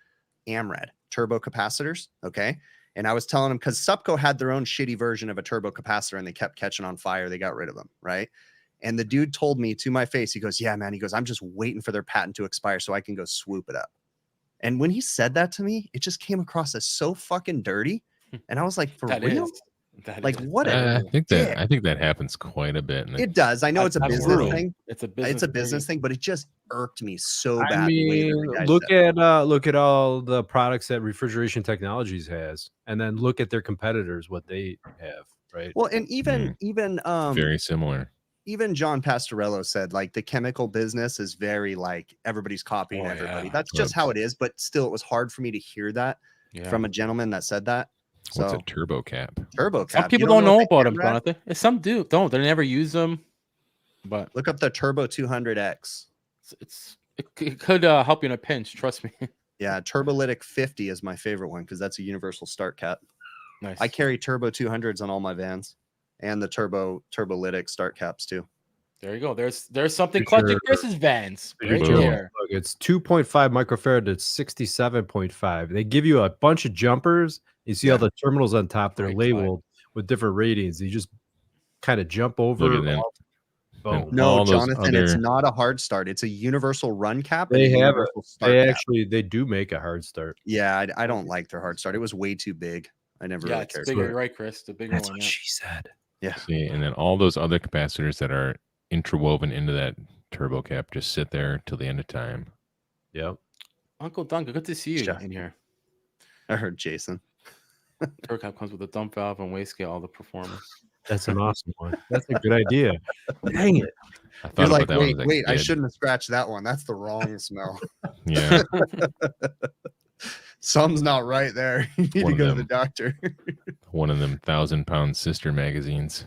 [SPEAKER 1] AMRAD turbo capacitors. Okay, and I was telling him because Supco had their own shitty version of a turbo capacitor, and they kept catching on fire. They got rid of them, right? And the dude told me to my face, he goes, "Yeah, man." He goes, "I'm just waiting for their patent to expire so I can go swoop it up." And when he said that to me, it just came across as so fucking dirty. And I was like, "For
[SPEAKER 4] That
[SPEAKER 1] real?
[SPEAKER 4] is. That
[SPEAKER 1] Like
[SPEAKER 4] is.
[SPEAKER 1] what?"
[SPEAKER 2] I
[SPEAKER 1] a
[SPEAKER 2] think
[SPEAKER 1] dick.
[SPEAKER 2] that happens quite a bit. And
[SPEAKER 1] It does. I know it's a
[SPEAKER 4] That's
[SPEAKER 1] business
[SPEAKER 4] brutal.
[SPEAKER 1] thing.
[SPEAKER 4] It's a business.
[SPEAKER 1] It's a business thing, but it just irked me so
[SPEAKER 3] I
[SPEAKER 1] bad. the way that
[SPEAKER 3] mean,
[SPEAKER 1] the guy
[SPEAKER 3] look
[SPEAKER 1] said it.
[SPEAKER 3] look at all the products that Refrigeration Technologies has, and then look at their competitors, what they have, right?
[SPEAKER 1] Well, and even
[SPEAKER 2] very similar.
[SPEAKER 1] even John Pastorello said like the chemical business is very like everybody's copying
[SPEAKER 4] Oh,
[SPEAKER 1] everybody.
[SPEAKER 4] yeah.
[SPEAKER 1] That's just how it is. But still, it was hard for me to hear that
[SPEAKER 4] Yeah.
[SPEAKER 1] from a gentleman that said that.
[SPEAKER 2] What's
[SPEAKER 1] So
[SPEAKER 2] a turbo cap?
[SPEAKER 1] turbo
[SPEAKER 4] Some
[SPEAKER 1] cap. You
[SPEAKER 4] people don't know
[SPEAKER 1] what the
[SPEAKER 4] about them,
[SPEAKER 1] AMRAD-
[SPEAKER 4] Jonathan. Some do. Don't. They never use them. But
[SPEAKER 1] Look up the Turbo 200X.
[SPEAKER 4] it could help you in a pinch. Trust me.
[SPEAKER 1] Yeah, Turbolytic 50 is my favorite one because that's a universal start cap.
[SPEAKER 4] Nice.
[SPEAKER 1] I carry Turbo 200s on all my vans and the Turbolytic start caps too.
[SPEAKER 4] There you go. There's something
[SPEAKER 3] Here's
[SPEAKER 4] clutch in
[SPEAKER 3] your-
[SPEAKER 4] Chris's vans
[SPEAKER 3] Here's
[SPEAKER 4] right
[SPEAKER 2] your-
[SPEAKER 4] there.
[SPEAKER 3] Look, it's 2.5 microfarad to 67.5. They give you a bunch of jumpers You see all the terminals on top, they're
[SPEAKER 4] Right side.
[SPEAKER 3] labeled with different ratings. You just kind of jump over.
[SPEAKER 2] Look at them.
[SPEAKER 3] Boom.
[SPEAKER 1] No,
[SPEAKER 2] All those
[SPEAKER 1] Jonathan, it's
[SPEAKER 2] other-
[SPEAKER 1] not a hard start. It's a universal run cap.
[SPEAKER 3] They
[SPEAKER 1] and a
[SPEAKER 3] have
[SPEAKER 1] universal start
[SPEAKER 3] They
[SPEAKER 1] cap.
[SPEAKER 3] actually they do make a hard start.
[SPEAKER 1] Yeah, I don't like their hard start. It was way too big. I never
[SPEAKER 4] Yeah,
[SPEAKER 1] really
[SPEAKER 4] it's
[SPEAKER 1] cared.
[SPEAKER 4] bigger.
[SPEAKER 1] for
[SPEAKER 4] You're
[SPEAKER 1] it.
[SPEAKER 4] right, Chris. The bigger
[SPEAKER 3] That's
[SPEAKER 4] one.
[SPEAKER 3] what
[SPEAKER 4] Yeah.
[SPEAKER 3] she said.
[SPEAKER 1] Yeah.
[SPEAKER 2] See, and then all those other capacitors that are interwoven into that turbo cap just sit there till the end of time.
[SPEAKER 3] Yep.
[SPEAKER 4] Uncle Duncan, good to see you
[SPEAKER 1] Sure.
[SPEAKER 4] in here.
[SPEAKER 1] I heard Jason.
[SPEAKER 4] Turbo cap comes with a dump valve and wastegate, all the performance.
[SPEAKER 3] That's an awesome one. That's a good idea. Dang it.
[SPEAKER 2] I thought
[SPEAKER 1] You're
[SPEAKER 2] about
[SPEAKER 1] like,
[SPEAKER 2] that
[SPEAKER 1] wait,
[SPEAKER 2] one.
[SPEAKER 1] wait, I shouldn't have scratched that one. That's the wrong smell.
[SPEAKER 2] Yeah.
[SPEAKER 1] Something's not right there. You need
[SPEAKER 2] One
[SPEAKER 1] to
[SPEAKER 2] of
[SPEAKER 1] go to the
[SPEAKER 2] them.
[SPEAKER 1] doctor.
[SPEAKER 2] One of them 1,000-pound sister magazines.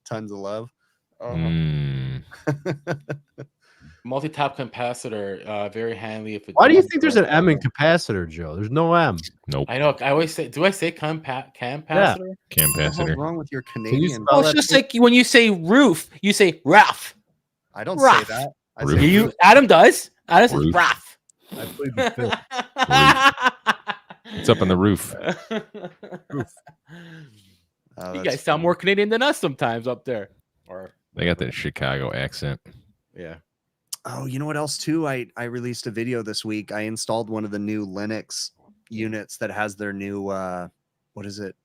[SPEAKER 1] Tons of love. Oh.
[SPEAKER 2] Mm.
[SPEAKER 4] Multi-tap capacitor, very handy if it.
[SPEAKER 3] Why do you think there's an M in capacitor, Joe? There's no M.
[SPEAKER 2] Nope.
[SPEAKER 4] I know. I always say, do I say capacitor?
[SPEAKER 1] What the hell's
[SPEAKER 2] Capacitor.
[SPEAKER 1] wrong with your
[SPEAKER 3] you
[SPEAKER 1] Canadian?
[SPEAKER 3] spell
[SPEAKER 4] Oh,
[SPEAKER 3] that,
[SPEAKER 4] it's just like when you say roof, you say rough.
[SPEAKER 1] I don't
[SPEAKER 4] rough.
[SPEAKER 1] say that. I
[SPEAKER 2] Roof.
[SPEAKER 1] say
[SPEAKER 4] You, Adam does. Adam says
[SPEAKER 2] Roof.
[SPEAKER 4] rough.
[SPEAKER 3] I played the fifth.
[SPEAKER 2] It's up on the roof.
[SPEAKER 1] Oh,
[SPEAKER 4] You
[SPEAKER 1] that's
[SPEAKER 4] guys sound
[SPEAKER 1] funny.
[SPEAKER 4] more Canadian than us sometimes up there. Or
[SPEAKER 2] They got that Chicago accent.
[SPEAKER 4] yeah.
[SPEAKER 1] Oh, you know what else too? I released a video this week. I installed one of the new Linux units that has their new what is it?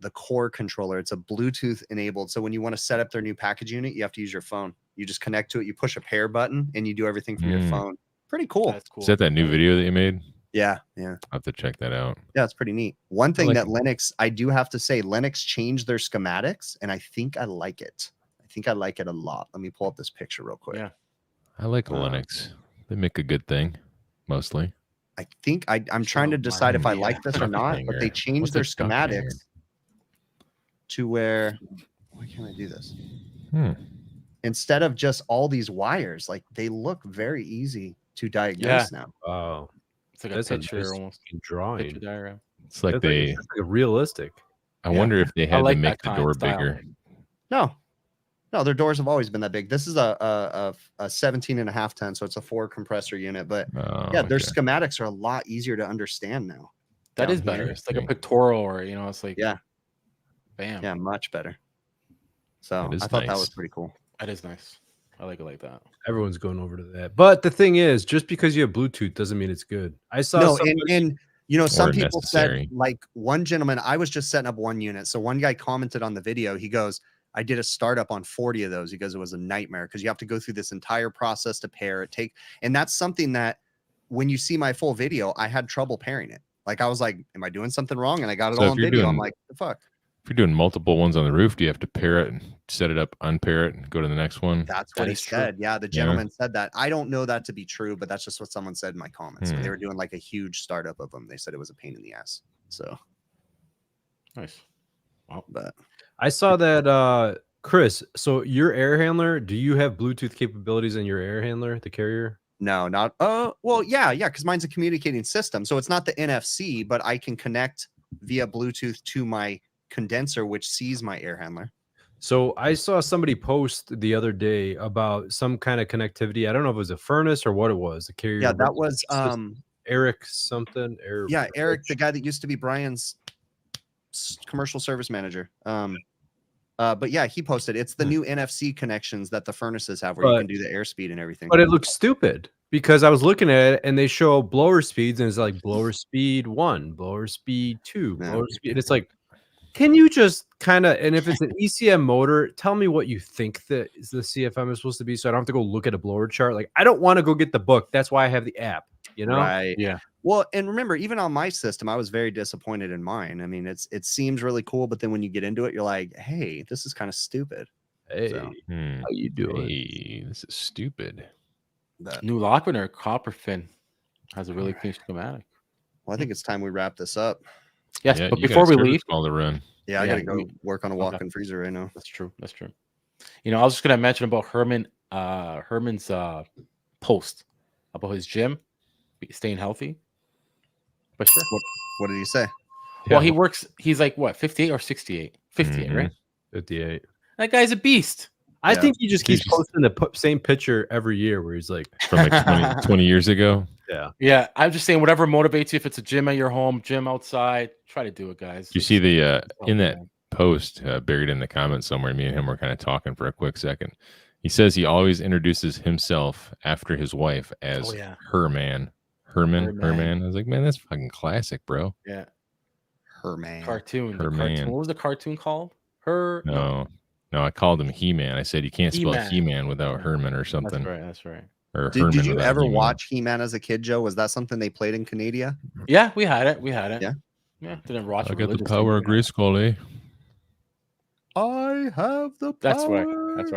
[SPEAKER 1] The core controller. It's a Bluetooth enabled. So when you want to set up their new package unit, you have to use your phone. You just connect to it, you push a pair button, and you do everything from your
[SPEAKER 2] Mm.
[SPEAKER 1] phone. Pretty cool.
[SPEAKER 4] That's cool.
[SPEAKER 2] Is that new video that you made?
[SPEAKER 1] Yeah.
[SPEAKER 2] I'll have to check that out.
[SPEAKER 1] Yeah, it's pretty neat. One thing
[SPEAKER 2] like
[SPEAKER 1] that Linux, I do have to say, Linux changed their schematics, and I think I like it. I think I like it a lot. Let me pull up this picture real quick.
[SPEAKER 4] Yeah.
[SPEAKER 2] I like Linux. They make a good thing, mostly.
[SPEAKER 1] I think I'm trying to decide if I like this or not, but they
[SPEAKER 2] Finger.
[SPEAKER 1] changed
[SPEAKER 2] What's
[SPEAKER 1] their
[SPEAKER 2] a duck finger?
[SPEAKER 1] schematics to where, why can't I do this?
[SPEAKER 2] Hmm.
[SPEAKER 1] Instead of just all these wires, like they look very easy to diagnose now.
[SPEAKER 3] Wow.
[SPEAKER 4] It's like
[SPEAKER 3] That's
[SPEAKER 4] a
[SPEAKER 3] a
[SPEAKER 4] picture
[SPEAKER 3] nice
[SPEAKER 4] almost.
[SPEAKER 3] drawing.
[SPEAKER 4] Picture diagram.
[SPEAKER 2] It's like
[SPEAKER 3] That's
[SPEAKER 2] they.
[SPEAKER 3] that's like a realistic.
[SPEAKER 2] I
[SPEAKER 4] Yeah.
[SPEAKER 2] wonder if they had
[SPEAKER 4] like
[SPEAKER 2] to make
[SPEAKER 4] that
[SPEAKER 2] the
[SPEAKER 4] kind
[SPEAKER 2] door
[SPEAKER 4] of style.
[SPEAKER 2] bigger.
[SPEAKER 1] No, their doors have always been that big. This is a 17 and a half ton, so it's a 4 compressor unit. But
[SPEAKER 2] Oh,
[SPEAKER 1] yeah, their
[SPEAKER 2] okay.
[SPEAKER 1] schematics are a lot easier to understand now.
[SPEAKER 4] That
[SPEAKER 1] down
[SPEAKER 4] is better.
[SPEAKER 1] here.
[SPEAKER 4] It's like a pictorial, or it's like
[SPEAKER 1] Yeah.
[SPEAKER 4] bam.
[SPEAKER 1] Yeah, much better. So
[SPEAKER 2] That is
[SPEAKER 1] I thought that
[SPEAKER 2] nice.
[SPEAKER 1] was pretty cool.
[SPEAKER 4] That is nice. I like it like that.
[SPEAKER 3] Everyone's going over to that. But the thing is, just because you have Bluetooth doesn't mean it's good. I saw
[SPEAKER 1] No,
[SPEAKER 3] somebody-
[SPEAKER 1] and some
[SPEAKER 2] Or
[SPEAKER 1] people
[SPEAKER 2] necessary.
[SPEAKER 1] said, like one gentleman, I was just setting up one unit. So one guy commented on the video. He goes, I did a startup on 40 of those. He goes, it was a nightmare because you have to go through this entire process to pair it. And that's something that when you see my full video, I had trouble pairing it. Like I was like, am I doing something wrong? And I got it
[SPEAKER 2] So
[SPEAKER 1] all
[SPEAKER 2] if
[SPEAKER 1] on
[SPEAKER 2] you're
[SPEAKER 1] video. I'm
[SPEAKER 2] doing-
[SPEAKER 1] like, the fuck.
[SPEAKER 2] If you're doing multiple ones on the roof, do you have to pair it and set it up, unpair it, and go to the next one?
[SPEAKER 1] That's
[SPEAKER 4] That
[SPEAKER 1] what he
[SPEAKER 4] is true.
[SPEAKER 1] said. Yeah, the gentleman said that. I don't know that to be true, but that's just what someone said in my comments. When
[SPEAKER 2] Hmm.
[SPEAKER 1] they were doing like a huge startup of them, they said it was a pain in the ass. So,
[SPEAKER 4] Nice.
[SPEAKER 1] but
[SPEAKER 3] I saw that Chris, so your air handler, do you have Bluetooth capabilities in your air handler, the carrier?
[SPEAKER 1] no, not. Well, yeah, because mine's a communicating system, so it's not the NFC, but I can connect via Bluetooth to my condenser, which sees my air handler.
[SPEAKER 3] So I saw somebody post the other day about some kind of connectivity. I don't know if it was a furnace or what it was. The carrier.
[SPEAKER 1] Yeah, that was
[SPEAKER 3] Eric something.
[SPEAKER 1] Eric, the guy that used to be Brian's commercial service manager. But yeah, he posted it's the new NFC connections that the furnaces have, where you
[SPEAKER 3] But-
[SPEAKER 1] can do the airspeed and everything.
[SPEAKER 3] But it looks stupid because I was looking at it and they show blower speeds and it's like blower speed 1, blower speed 2,
[SPEAKER 1] Yeah.
[SPEAKER 3] blower speed. It's like, can you just kind of, and if it's an ECM motor, tell me what you think the CFM is supposed to be so I don't have to go look at a blower chart. Like, I don't want to go get the book. That's why I have the app, you know?
[SPEAKER 1] Right.
[SPEAKER 4] Yeah.
[SPEAKER 1] Well, and remember, even on my system, I was very disappointed in mine. I mean, it seems really cool, but then when you get into it, you're like, hey, this is kind of stupid.
[SPEAKER 3] Hey,
[SPEAKER 1] So,
[SPEAKER 2] Hmm.
[SPEAKER 3] how you doing?
[SPEAKER 2] Hey, this is stupid.
[SPEAKER 1] but,
[SPEAKER 4] New lock runner, copper fin, has a really clean schematic.
[SPEAKER 1] well, I think it's time we wrap this up.
[SPEAKER 4] Yes,
[SPEAKER 2] Yeah,
[SPEAKER 4] but
[SPEAKER 2] you got
[SPEAKER 4] before
[SPEAKER 2] a
[SPEAKER 4] we
[SPEAKER 2] service
[SPEAKER 4] leave,
[SPEAKER 2] call to run.
[SPEAKER 1] Yeah, I
[SPEAKER 4] Yeah,
[SPEAKER 1] gotta go
[SPEAKER 4] we-
[SPEAKER 1] work on a
[SPEAKER 4] okay.
[SPEAKER 1] walk-in freezer right now.
[SPEAKER 4] that's true. That's true. I was just gonna mention about Herman's post about his gym staying healthy. But sure.
[SPEAKER 1] What did he say?
[SPEAKER 4] Well, he works. He's like what, 58 or 68? 58,
[SPEAKER 2] Mhm.
[SPEAKER 4] right?
[SPEAKER 3] 58.
[SPEAKER 4] That guy's a beast.
[SPEAKER 3] I
[SPEAKER 1] Yeah.
[SPEAKER 3] think he just keeps
[SPEAKER 2] He's just-
[SPEAKER 3] posting the same picture every year where he's like,
[SPEAKER 2] from like 20 years ago.
[SPEAKER 3] yeah.
[SPEAKER 4] Yeah, I'm just saying whatever motivates you. If it's a gym at your home, gym outside, try to do it, guys.
[SPEAKER 2] You see the in that
[SPEAKER 4] man.
[SPEAKER 2] post buried in the comments somewhere, me and him were kind of talking for a quick second. He says he always introduces himself after his wife as
[SPEAKER 4] Oh, yeah.
[SPEAKER 2] her man. Herman. I was like, man, that's fucking classic, bro.
[SPEAKER 4] Yeah,
[SPEAKER 1] Her man.
[SPEAKER 4] cartoon.
[SPEAKER 2] Her
[SPEAKER 4] the cartoon.
[SPEAKER 2] man.
[SPEAKER 4] What was the cartoon called? Her.
[SPEAKER 2] No, I called him He-Man. I said you can't spell
[SPEAKER 4] He-Man.
[SPEAKER 2] He-Man without Herman or something.
[SPEAKER 4] That's right.
[SPEAKER 2] Or
[SPEAKER 1] Did
[SPEAKER 2] Herman
[SPEAKER 1] you
[SPEAKER 2] without
[SPEAKER 1] ever
[SPEAKER 2] He-Man.
[SPEAKER 1] watch He-Man as a kid, Joe? Was that something they played in Canada?
[SPEAKER 4] Yeah, we had it.
[SPEAKER 1] Yeah.
[SPEAKER 4] Yeah, didn't watch
[SPEAKER 2] I
[SPEAKER 4] it
[SPEAKER 2] got the
[SPEAKER 4] religiously,
[SPEAKER 2] power of
[SPEAKER 4] but yeah.
[SPEAKER 2] Grayskull, eh?
[SPEAKER 1] I have the power.
[SPEAKER 4] That's right.